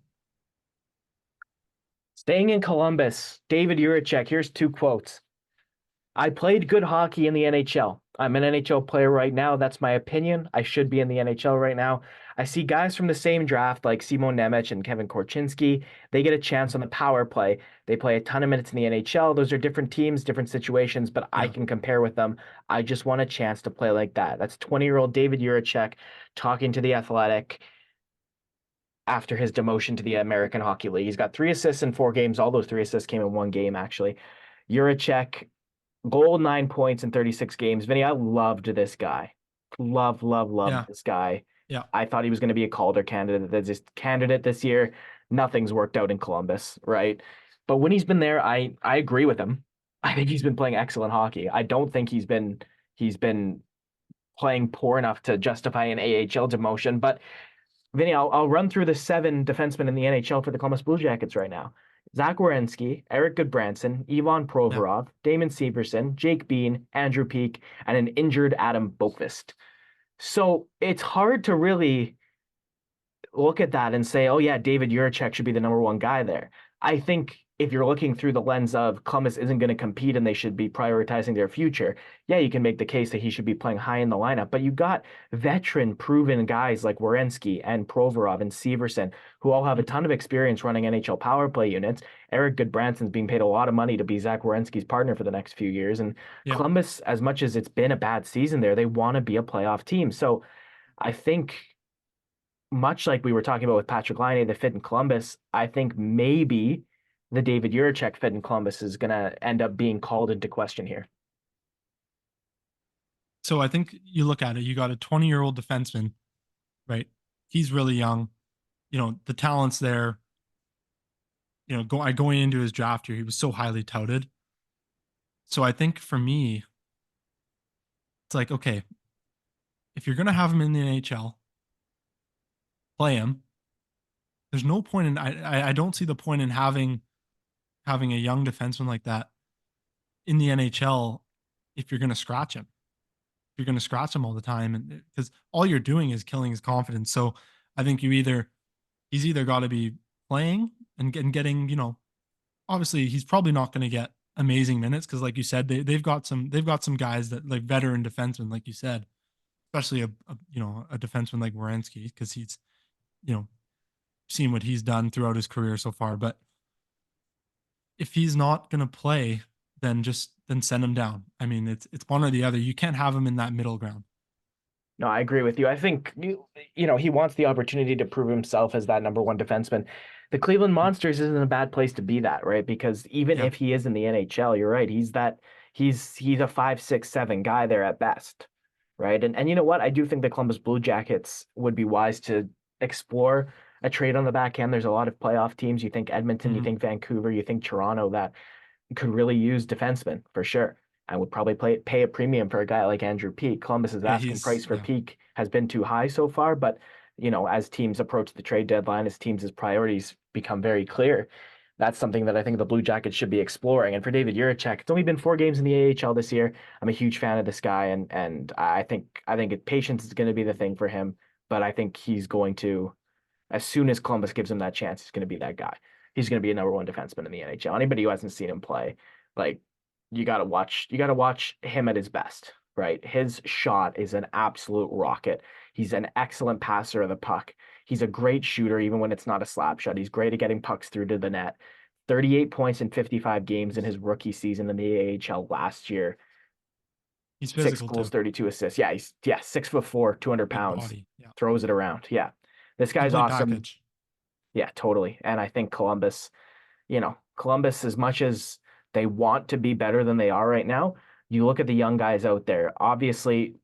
[SPEAKER 2] staying in Columbus, David Urachek, here's two quotes. I played good hockey in the NHL. I'm an NHL player right now. That's my opinion. I should be in the NHL right now. I see guys from the same draft like Simon Nemec and Kevin Korchinski. They get a chance on the power play. They play a ton of minutes in the NHL. Those are different teams, different situations, but I
[SPEAKER 3] Yeah,
[SPEAKER 2] can compare with them. I just want a chance to play like that. That's 20-year-old David Urachek talking to The Athletic after his demotion to the American Hockey League. He's got 3 assists in 4 games. All those 3 assists came in one game, actually. Urachek goal, 9 points in 36 games. Vinny, I loved this guy. Loved
[SPEAKER 3] yeah,
[SPEAKER 2] this guy.
[SPEAKER 3] yeah,
[SPEAKER 2] I thought he was going to be a Calder candidate this year. Nothing's worked out in Columbus, right? But when he's been there, I agree with him. I think he's been playing excellent hockey. I don't think he's been playing poor enough to justify an AHL demotion. But Vinny, I'll run through the 7 defensemen in the NHL for the Columbus Blue Jackets right now. Zach Werenski, Eric Goodbranson, Ivan
[SPEAKER 3] yeah.
[SPEAKER 2] Provorov, Damon Severson, Jake Bean, Andrew Peak, and an injured Adam Boqvist. So it's hard to really look at that and say, oh yeah, David Juracek should be the number one guy there. I think if you're looking through the lens of Columbus isn't going to compete and they should be prioritizing their future, yeah, you can make the case that he should be playing high in the lineup. But you got veteran, proven guys like Werenski and Provorov and Severson, who all have a ton of experience running NHL power play units. Eric Goodbranson's being paid a lot of money to be Zach Werenski's partner for the next few years. And
[SPEAKER 3] Yeah.
[SPEAKER 2] Columbus, as much as it's been a bad season there, they want to be a playoff team. So I think much like we were talking about with Patrick Laine, the fit in Columbus, I think maybe the David Juracek fit in Columbus is going to end up being called into question here.
[SPEAKER 3] So I think you look at it, you got a 20-year-old defenseman, right? He's really young. The talent's there. Going into his draft year, he was so highly touted. So I think for me, it's like, okay, if you're going to have him in the NHL, play him. There's no point in I don't see the point in having a young defenseman like that in the NHL if you're going to scratch him. If you're going to scratch him all the time, and because all you're doing is killing his confidence. So I think he's either got to be playing and getting, obviously he's probably not going to get amazing minutes because, like you said, they've got some guys that like veteran defensemen, like you said, especially a defenseman like Werenski because he's you know seen what he's done throughout his career so far. But if he's not going to play, then send him down. I mean, it's one or the other. You can't have him in that middle ground.
[SPEAKER 2] No, I agree with you. I think he wants the opportunity to prove himself as that number one defenseman. The Cleveland Monsters isn't a bad place to be that, right? Because even
[SPEAKER 3] Yeah.
[SPEAKER 2] if he is in the NHL, you're right. He's a 5, 6, 7 guy there at best, right? And you know what? I do think the Columbus Blue Jackets would be wise to explore a trade on the back end. There's a lot of playoff teams. You think Edmonton, you
[SPEAKER 3] Mhm.
[SPEAKER 2] think Vancouver, you think Toronto that could really use defensemen for sure. I would probably pay a premium for a guy like Andrew Peeke. Columbus's
[SPEAKER 3] Yeah,
[SPEAKER 2] asking price for
[SPEAKER 3] yeah.
[SPEAKER 2] Peeke has been too high so far, but as teams approach the trade deadline, as teams' priorities become very clear, that's something that I think the Blue Jackets should be exploring. And for David Juracek, it's only been 4 games in the AHL this year. I'm a huge fan of this guy, and I think patience is going to be the thing for him. But I think he's going to, as soon as Columbus gives him that chance, he's going to be that guy. He's going to be a number one defenseman in the NHL. Anybody who hasn't seen him play, like you got to watch him at his best, right? His shot is an absolute rocket. He's an excellent passer of the puck. He's a great shooter, even when it's not a slap shot. He's great at getting pucks through to the net. 38 points in 55 games in his rookie season in the AHL last year.
[SPEAKER 3] He's
[SPEAKER 2] Six
[SPEAKER 3] physical
[SPEAKER 2] goals,
[SPEAKER 3] too.
[SPEAKER 2] 32 assists. Yeah, he's 6'4", 200
[SPEAKER 3] Big
[SPEAKER 2] pounds.
[SPEAKER 3] body. Yeah.
[SPEAKER 2] Throws it around. Yeah. This guy's
[SPEAKER 3] Complete
[SPEAKER 2] awesome.
[SPEAKER 3] package.
[SPEAKER 2] Yeah, totally. And I think Columbus, as much as they want to be better than they are right now, you look at the young guys out there. Obviously,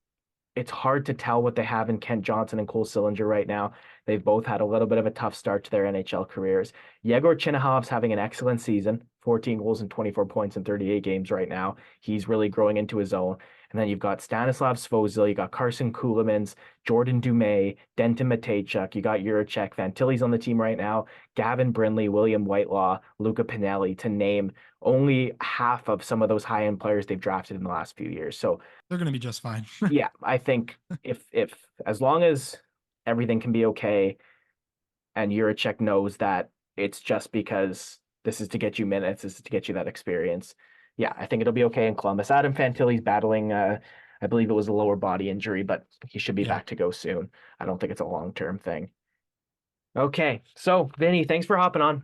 [SPEAKER 2] it's hard to tell what they have in Kent Johnson and Cole Sillinger right now. They've both had a little bit of a tough start to their NHL careers. Yegor Chinahov's having an excellent season, 14 goals and 24 points in 38 games right now. He's really growing into his own. And then you've got Stanislav Svozil, you got Carson Kulemans, Jordan Dumais, Denton Matejchuk, you got Juracek, Fantilli's on the team right now, Gavin Brindley, William Whitelaw, Luca Pinelli, to name only half of some of those high-end players they've drafted in the last few years. So
[SPEAKER 3] They're going to be just fine.
[SPEAKER 2] yeah, I think if as long as everything can be okay and Juracek knows that it's just because this is to get you minutes, this is to get you that experience. Yeah, I think it'll be okay in Columbus. Adam Fantilli's battling I believe it was a lower body injury, but he should be
[SPEAKER 3] Yeah.
[SPEAKER 2] back to go soon. I don't think it's a long-term thing. Okay. So, Vinny, thanks for hopping on.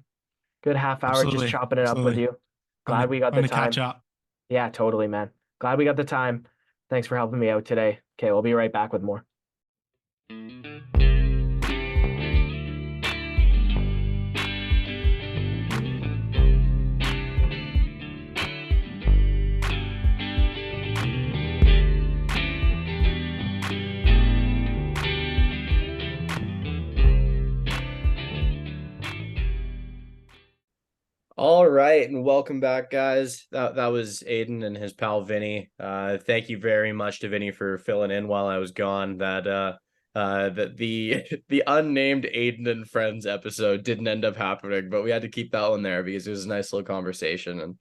[SPEAKER 2] Good half hour just
[SPEAKER 3] Absolutely.
[SPEAKER 2] chopping it up with
[SPEAKER 3] Absolutely.
[SPEAKER 2] you. Glad we got
[SPEAKER 3] Fun
[SPEAKER 2] the
[SPEAKER 3] to catch
[SPEAKER 2] time.
[SPEAKER 3] up.
[SPEAKER 2] Yeah, totally, man. Glad we got the time. Thanks for helping me out today. Okay, we'll be right back with more.
[SPEAKER 1] All right, and welcome back, guys. That was Aiden and his pal Vinny. Thank you very much to Vinny for filling in while I was gone. That the the unnamed Aiden and Friends episode didn't end up happening, but we had to keep that one there because it was a nice little conversation, and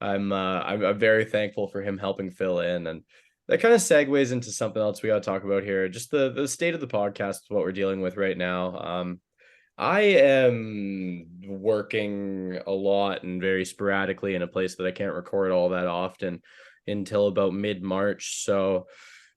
[SPEAKER 1] I'm very thankful for him helping fill in, and that kind of segues into something else we got to talk about here. Just the state of the podcast, what we're dealing with right now. I am working a lot and very sporadically in a place that I can't record all that often until about mid-March. So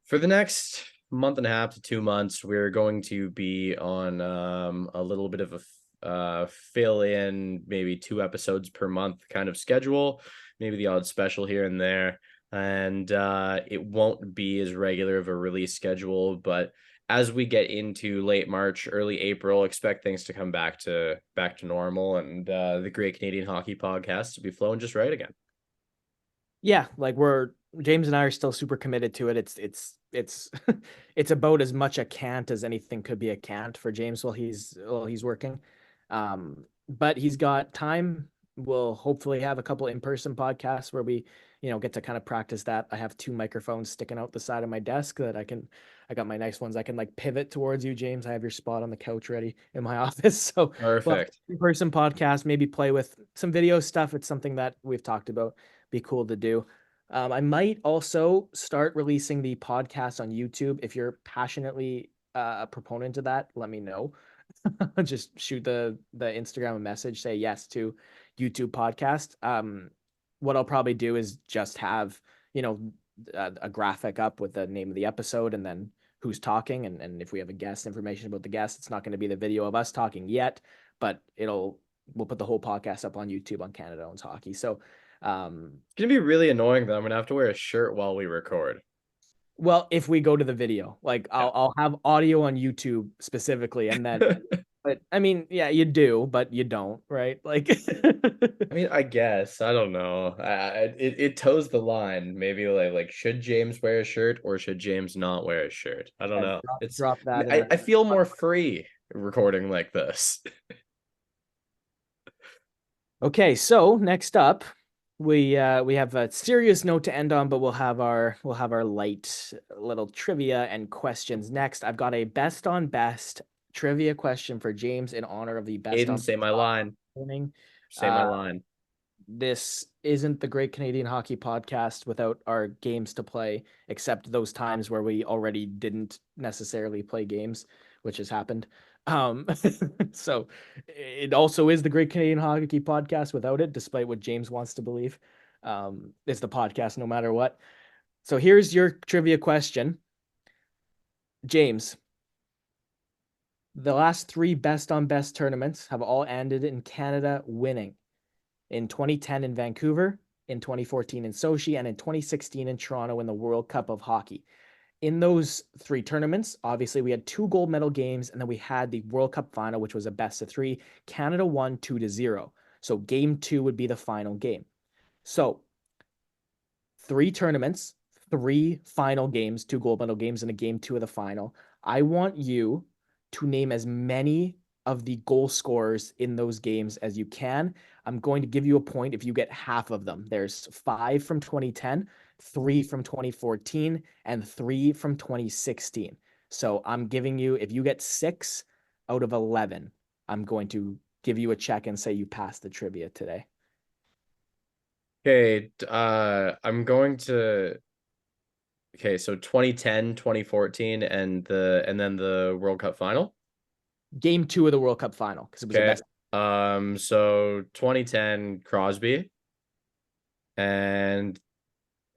[SPEAKER 1] for the next month and a half to 2 months, we're going to be on a little bit of a fill in, maybe 2 episodes per month kind of schedule, maybe the odd special here and there. And it won't be as regular of a release schedule, but as we get into late March, early April, expect things to come back to normal, and the Great Canadian Hockey Podcast to be flowing just right again.
[SPEAKER 2] Yeah, like James and I are still super committed to it. It's it's about as much a can't as anything could be a can't for James while he's working. But he's got time. We'll hopefully have a couple in-person podcasts where we, get to kind of practice that. I have 2 microphones sticking out the side of my desk that I got my nice ones. I can like pivot towards you, James. I have your spot on the couch ready in my office. So we'll have
[SPEAKER 1] Perfect.
[SPEAKER 2] in-person podcast, maybe play with some video stuff. It's something that we've talked about, be cool to do. I might also start releasing the podcast on YouTube. If you're passionately a proponent of that, let me know. Just shoot the Instagram a message, say yes to YouTube podcast. What I'll probably do is just have, a graphic up with the name of the episode and then who's talking. And if we have a guest, information about the guest, it's not going to be the video of us talking yet, but we'll put the whole podcast up on YouTube on Canada Owns Hockey. So,
[SPEAKER 1] It's gonna be really annoying though. I'm gonna have to wear a shirt while we record.
[SPEAKER 2] well, if we go to the video, like
[SPEAKER 1] Yeah.
[SPEAKER 2] I'll have audio on YouTube specifically, and then, but I mean, yeah, you do, but you don't, right? Like,
[SPEAKER 1] I mean, I guess I don't know. It toes the line. Maybe like should James wear a shirt or should James not wear a shirt? I don't
[SPEAKER 2] yeah,
[SPEAKER 1] know.
[SPEAKER 2] drop,
[SPEAKER 1] It's
[SPEAKER 2] drop that in
[SPEAKER 1] I
[SPEAKER 2] the.
[SPEAKER 1] feel more free recording like this.
[SPEAKER 2] Okay, so next up, we have a serious note to end on, but we'll have our light little trivia and questions next. I've got a best on best trivia question for James in honor of the best
[SPEAKER 1] Aiden,
[SPEAKER 2] on
[SPEAKER 1] say
[SPEAKER 2] best
[SPEAKER 1] my line.
[SPEAKER 2] winning.
[SPEAKER 1] Say my line.
[SPEAKER 2] This isn't the Great Canadian Hockey Podcast without our games to play, except those times where we already didn't necessarily play games, which has happened. Um, so it also is the Great Canadian Hockey Podcast without it, despite what James wants to believe. It's the podcast no matter what. So here's your trivia question, James. The last 3 best on best tournaments have all ended in Canada winning. In 2010 in Vancouver, in 2014 in Sochi, and in 2016 in Toronto in the World Cup of Hockey. In those 3 tournaments, obviously we had 2 gold medal games, and then we had the World Cup final, which was a best of 3. Canada won 2-0. So game 2 would be the final game. So 3 tournaments, 3 final games, 2 gold medal games, and a game 2 of the final. I want you to name as many of the goal scorers in those games as you can. I'm going to give you a point if you get half of them. There's 5 from 2010, 3 from 2014, and 3 from 2016. So I'm giving you, if you get 6 out of 11, I'm going to give you a check and say you passed the trivia today.
[SPEAKER 1] Okay, I'm going to okay, so 2010, 2014, and then the World Cup final.
[SPEAKER 2] Game 2 of the World Cup final, because it was a
[SPEAKER 1] Okay.
[SPEAKER 2] best.
[SPEAKER 1] So 2010 Crosby. And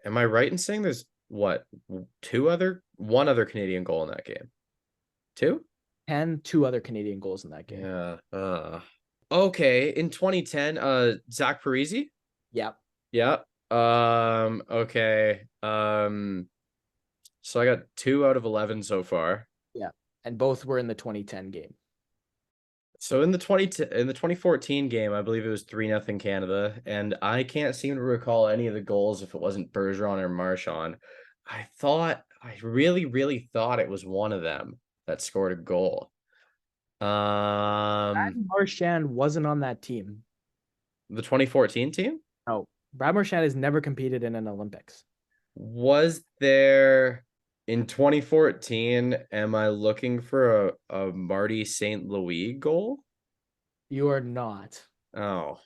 [SPEAKER 1] am I right in saying there's what, one other Canadian goal in that game? 2?
[SPEAKER 2] 2 other Canadian goals in that game.
[SPEAKER 1] Yeah. Okay, in 2010, Zach Parise?
[SPEAKER 2] Yep.
[SPEAKER 1] Yeah. Okay. So I got 2 out of 11 so far.
[SPEAKER 2] Yeah. And both were in the 2010 game.
[SPEAKER 1] So in the 2014 game, I believe it was 3-0 Canada, and I can't seem to recall any of the goals if it wasn't Bergeron or Marchand. I really, really thought it was one of them that scored a goal.
[SPEAKER 2] Brad Marchand wasn't on that team.
[SPEAKER 1] The 2014 team?
[SPEAKER 2] No. Brad Marchand has never competed in an Olympics.
[SPEAKER 1] Was there in 2014, am I looking for a Marty St. Louis goal?
[SPEAKER 2] You are not.
[SPEAKER 1] Oh.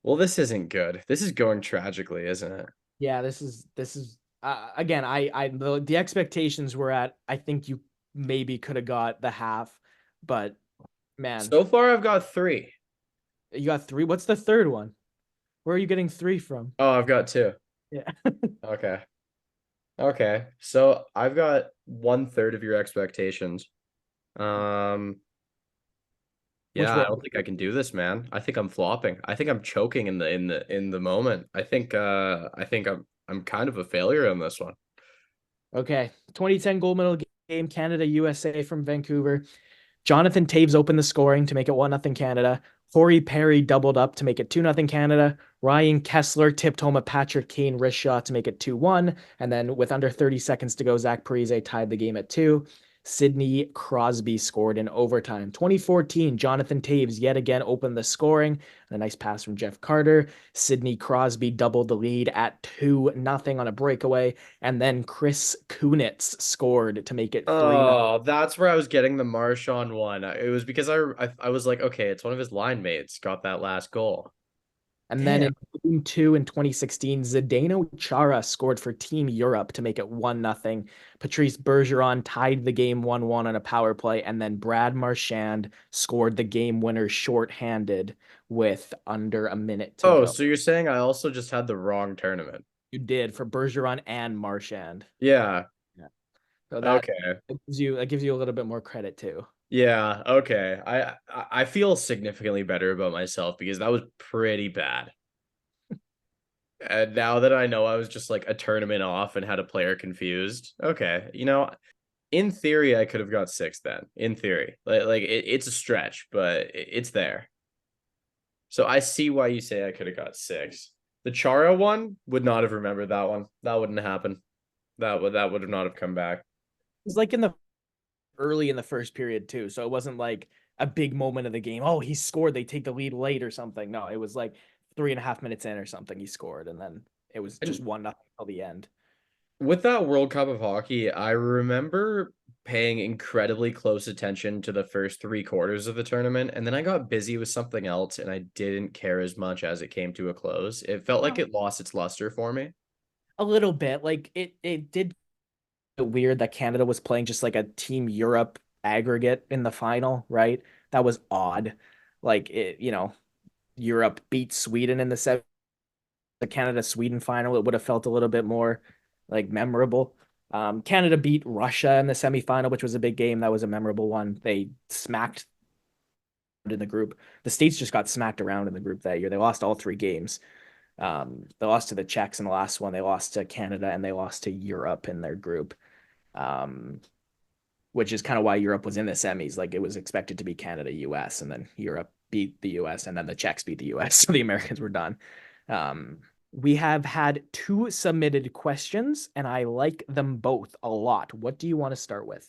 [SPEAKER 1] Well, this isn't good. This is going tragically, isn't it?
[SPEAKER 2] Yeah, this is again, the expectations were at, I think you maybe could have got the half, but Man,
[SPEAKER 1] So far, I've got three.
[SPEAKER 2] you got three. What's the third one? Where are you getting three from?
[SPEAKER 1] Oh, I've got two.
[SPEAKER 2] Yeah.
[SPEAKER 1] Okay. Okay. So I've got 1/3 of your expectations. Um,
[SPEAKER 2] Which
[SPEAKER 1] yeah, I
[SPEAKER 2] one?
[SPEAKER 1] don't think I can do this, man. I think I'm flopping. I think I'm choking in the moment. I think I'm kind of a failure on this one.
[SPEAKER 2] Okay. 2010 gold medal game, Canada USA from Vancouver. Jonathan Taves opened the scoring to make it 1-0 Canada. Corey Perry doubled up to make it 2-0 Canada. Ryan Kessler tipped home a Patrick Kane wrist shot to make it 2-1. And then with under 30 seconds to go, Zach Parise tied the game at 2. Sidney Crosby scored in overtime. 2014, Jonathan Taves yet again opened the scoring. A nice pass from Jeff Carter. Sidney Crosby doubled the lead at 2-0 on a breakaway. And then Chris Kunitz scored to make it 3-0.
[SPEAKER 1] Oh, that's where I was getting the Marchand one. It was because I was like, okay, it's one of his line mates got that last goal.
[SPEAKER 2] And then
[SPEAKER 1] Damn.
[SPEAKER 2] in Game 2 in 2016, Zdeno Chara scored for Team Europe to make it 1-0. Patrice Bergeron tied the game 1-1 on a power play, and then Brad Marchand scored the game winner shorthanded with under a minute to
[SPEAKER 1] Oh,
[SPEAKER 2] go.
[SPEAKER 1] so you're saying I also just had the wrong tournament?
[SPEAKER 2] You did for Bergeron and Marchand.
[SPEAKER 1] Yeah.
[SPEAKER 2] Yeah. So that
[SPEAKER 1] Okay.
[SPEAKER 2] gives you a little bit more credit too.
[SPEAKER 1] Yeah, okay. I feel significantly better about myself because that was pretty bad. And now that I know I was just like a tournament off and had a player confused, okay, in theory, I could have got six then. In theory, it's a stretch, but it's there. So I see why you say I could have got six. The Chara one would not have remembered that one. That wouldn't happen. That would have not have come back.
[SPEAKER 2] It was like in the early in the first period too. So it wasn't like a big moment of the game. Oh, he scored. They take the lead late or something. No, it was like 3.5 minutes in or something. He scored, and then it was just
[SPEAKER 1] And
[SPEAKER 2] 1-0 till the end.
[SPEAKER 1] with that World Cup of Hockey, I remember paying incredibly close attention to the first 3 quarters of the tournament, and then I got busy with something else and I didn't care as much as it came to a close. It felt like
[SPEAKER 2] Oh,
[SPEAKER 1] it lost its luster for me.
[SPEAKER 2] a little bit. Like it did get weird that Canada was playing just like a Team Europe aggregate in the final, right? That was odd. Like Europe beat Sweden in the Canada Sweden final, it would have felt a little bit more like memorable. Canada beat Russia in the semifinal, which was a big game. That was a memorable one. They smacked in the group. The States just got smacked around in the group that year. They lost all 3 games. They lost to the Czechs in the last one. They lost to Canada and they lost to Europe in their group. Um, which is kind of why Europe was in the semis. Like it was expected to be Canada, US, and then Europe beat the US, and then the Czechs beat the US. So the Americans were done. Um, we have had 2 submitted questions, and I like them both a lot. What do you want to start with?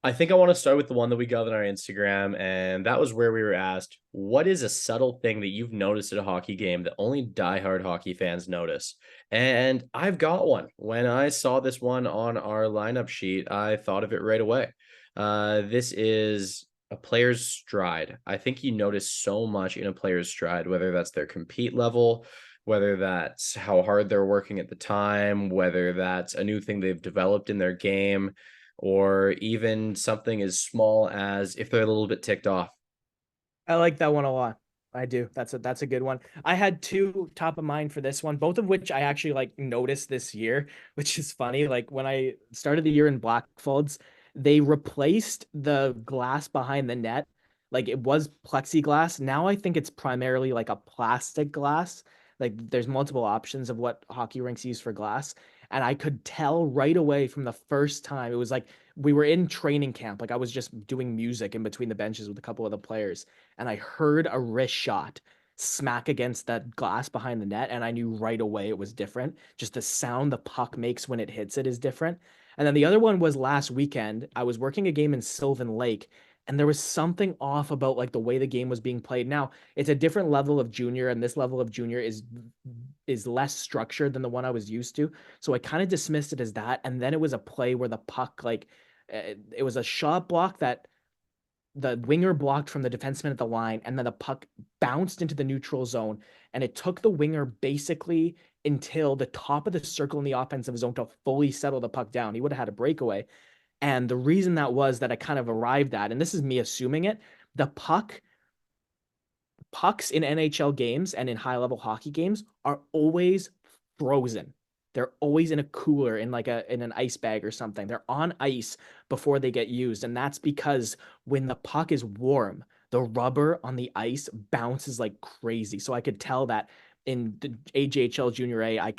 [SPEAKER 1] I think I want to start with the one that we got on our Instagram, and that was where we were asked, what is a subtle thing that you've noticed at a hockey game that only diehard hockey fans notice? And I've got one. When I saw this one on our lineup sheet, I thought of it right away. This is a player's stride. I think you notice so much in a player's stride, whether that's their compete level, whether that's how hard they're working at the time, whether that's a new thing they've developed in their game, or even something as small as if they're a little bit ticked off.
[SPEAKER 2] I like that one a lot. I do. That's a good one. I had 2 top of mind for this one, both of which I actually like noticed this year, which is funny. Like when I started the year in Blackfolds, they replaced the glass behind the net. Like it was plexiglass. Now I think it's primarily like a plastic glass. Like there's multiple options of what hockey rinks use for glass. And I could tell right away from the first time. It was like we were in training camp. Like I was just doing music in between the benches with a couple of the players and I heard a wrist shot smack against that glass behind the net, and I knew right away it was different. Just the sound the puck makes when it hits it is different. And then the other one was last weekend. I was working a game in Sylvan Lake, and there was something off about like the way the game was being played. Now, it's a different level of junior, and this level of junior is less structured than the one I was used to. So I kind of dismissed it as that. And then it was a play where the puck, like, it was a shot block that the winger blocked from the defenseman at the line, and then the puck bounced into the neutral zone. And it took the winger basically until the top of the circle in the offensive zone to fully settle the puck down. He would have had a breakaway. And the reason that was that I kind of arrived at, and this is me assuming it, The pucks in NHL games and in high level hockey games are always frozen. They're always in a cooler in an ice bag or something. They're on ice before they get used, and that's because when the puck is warm, the rubber on the ice bounces like crazy. So I could tell that in the AJHL Junior A, I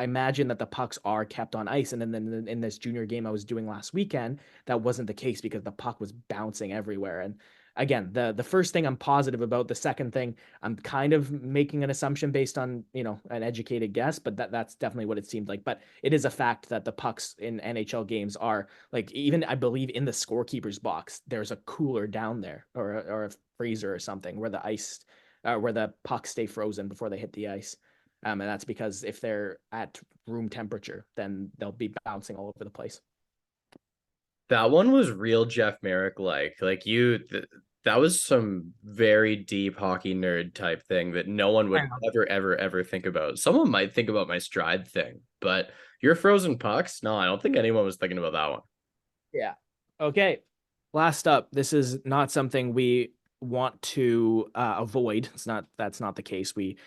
[SPEAKER 2] imagine that the pucks are kept on ice, and then in this junior game I was doing last weekend, that wasn't the case because the puck was bouncing everywhere. And again, the first thing I'm positive about. The second thing, I'm kind of making an assumption based on, an educated guess, but that's definitely what it seemed like. But it is a fact that the pucks in NHL games are like, even I believe in the scorekeeper's box, there's a cooler down there, or a freezer or something where where the pucks stay frozen before they hit the ice. And that's because if they're at room temperature, then they'll be bouncing all over the place.
[SPEAKER 1] That one was real Jeff Merrick that was some very deep hockey nerd type thing that no one would ever, ever, ever think about. Someone might think about my stride thing, but your frozen pucks? No, I don't think anyone was thinking about that one.
[SPEAKER 2] Yeah. Okay. Last up, this is not something we want to avoid. That's not the case. We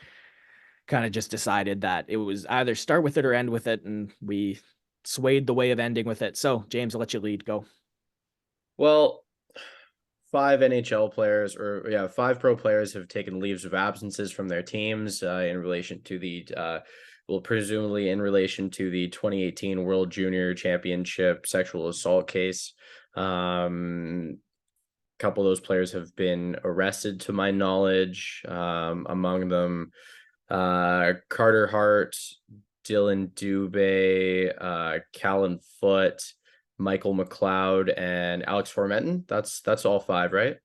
[SPEAKER 2] kind of just decided that it was either start with it or end with it, and we swayed the way of ending with it. So, James, I'll let you lead. Go.
[SPEAKER 1] Well, five NHL players, or yeah, five pro players have taken leaves of absences from their teams in relation to well, presumably in relation to the 2018 World Junior Championship sexual assault case. A couple of those players have been arrested, to my knowledge. Among them, Carter Hart, Dylan Dubé, Callan Foote, Michael McLeod, and Alex Formenton. That's all five, right?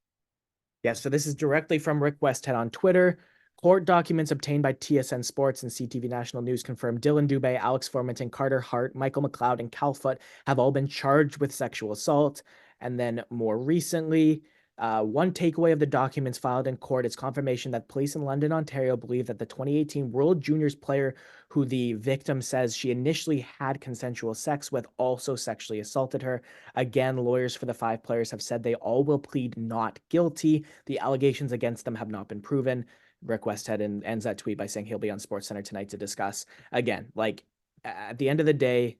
[SPEAKER 2] Yeah, so this is directly from Rick Westhead on Twitter. Court documents obtained by TSN Sports and CTV National News confirm Dylan Dubé, Alex Formenton, Carter Hart, Michael McLeod, and Cal Foote have all been charged with sexual assault. And then more recently, one takeaway of the documents filed in court is confirmation that police in London, Ontario believe that the 2018 World Juniors player who the victim says she initially had consensual sex with also sexually assaulted her. Again, lawyers for the five players have said they all will plead not guilty. The allegations against them have not been proven. Rick Westhead ends that tweet by saying he'll be on SportsCenter tonight to discuss. Again, like at the end of the day,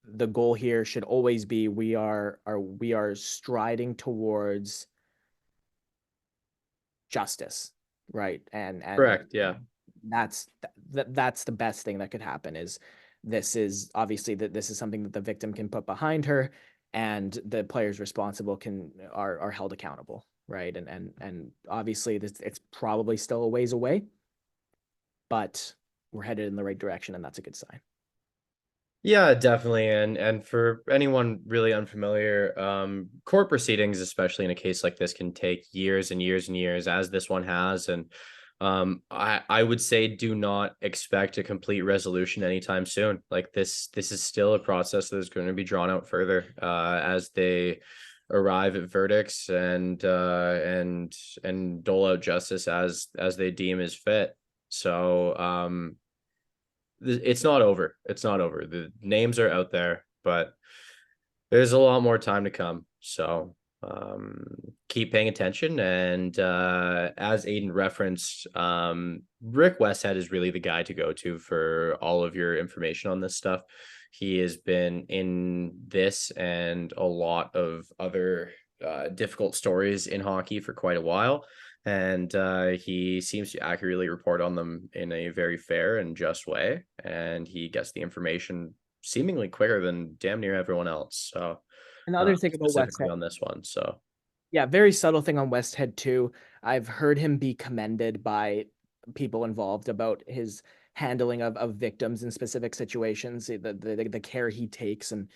[SPEAKER 2] the goal here should always be we are striding towards justice, right? And
[SPEAKER 1] Correct. Yeah.
[SPEAKER 2] that's the best thing that could happen. Is this is obviously that this is something that the victim can put behind her, and the players responsible are held accountable, right? And obviously it's probably still a ways away, but we're headed in the right direction, and that's a good sign.
[SPEAKER 1] Yeah, definitely. And for anyone really unfamiliar, court proceedings, especially in a case like this, can take years and years and years, as this one has. And I would say do not expect a complete resolution anytime soon. Like this is still a process that is going to be drawn out further as they arrive at verdicts and dole out justice as they deem is fit. So it's not over. It's not over. The names are out there, but there's a lot more time to come. So keep paying attention. And as Aiden referenced, Rick Westhead is really the guy to go to for all of your information on this stuff. He has been in this and a lot of other difficult stories in hockey for quite a while. And he seems to accurately report on them in a very fair and just way. And he gets the information seemingly quicker than damn near everyone else. So
[SPEAKER 2] Another thing about
[SPEAKER 1] specifically
[SPEAKER 2] Westhead,
[SPEAKER 1] on this one. So
[SPEAKER 2] yeah, very subtle thing on Westhead too. I've heard him be commended by people involved about his handling of victims in specific situations, the care he takes, and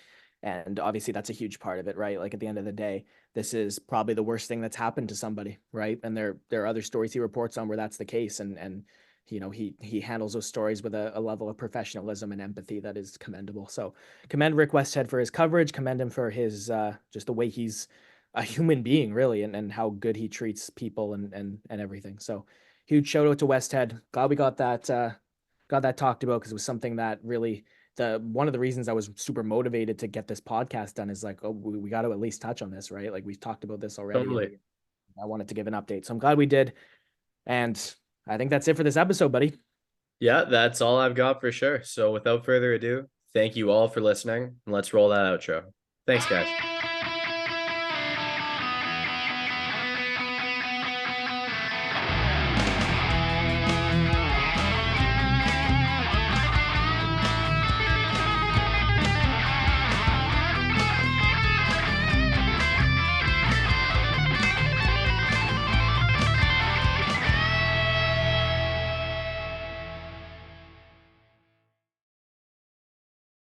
[SPEAKER 2] obviously that's a huge part of it, right? Like at the end of the day, this is probably the worst thing that's happened to somebody, right? And there are other stories he reports on where that's the case, and he handles those stories with a level of professionalism and empathy that is commendable. So commend Rick Westhead for his coverage, commend him for his just the way he's a human being, really, and how good he treats people and everything. So huge shout out to Westhead. Glad we got that talked about, because it was something that really, the one of the reasons I was super motivated to get this podcast done is like, oh, we got to at least touch on this, right? Like we've talked about this already.
[SPEAKER 1] totally.
[SPEAKER 2] I wanted to give an update. So I'm glad we did. And I think that's it for this episode, buddy.
[SPEAKER 1] Yeah, that's all I've got for sure. So without further ado, thank you all for listening, and let's roll that outro. Thanks, guys.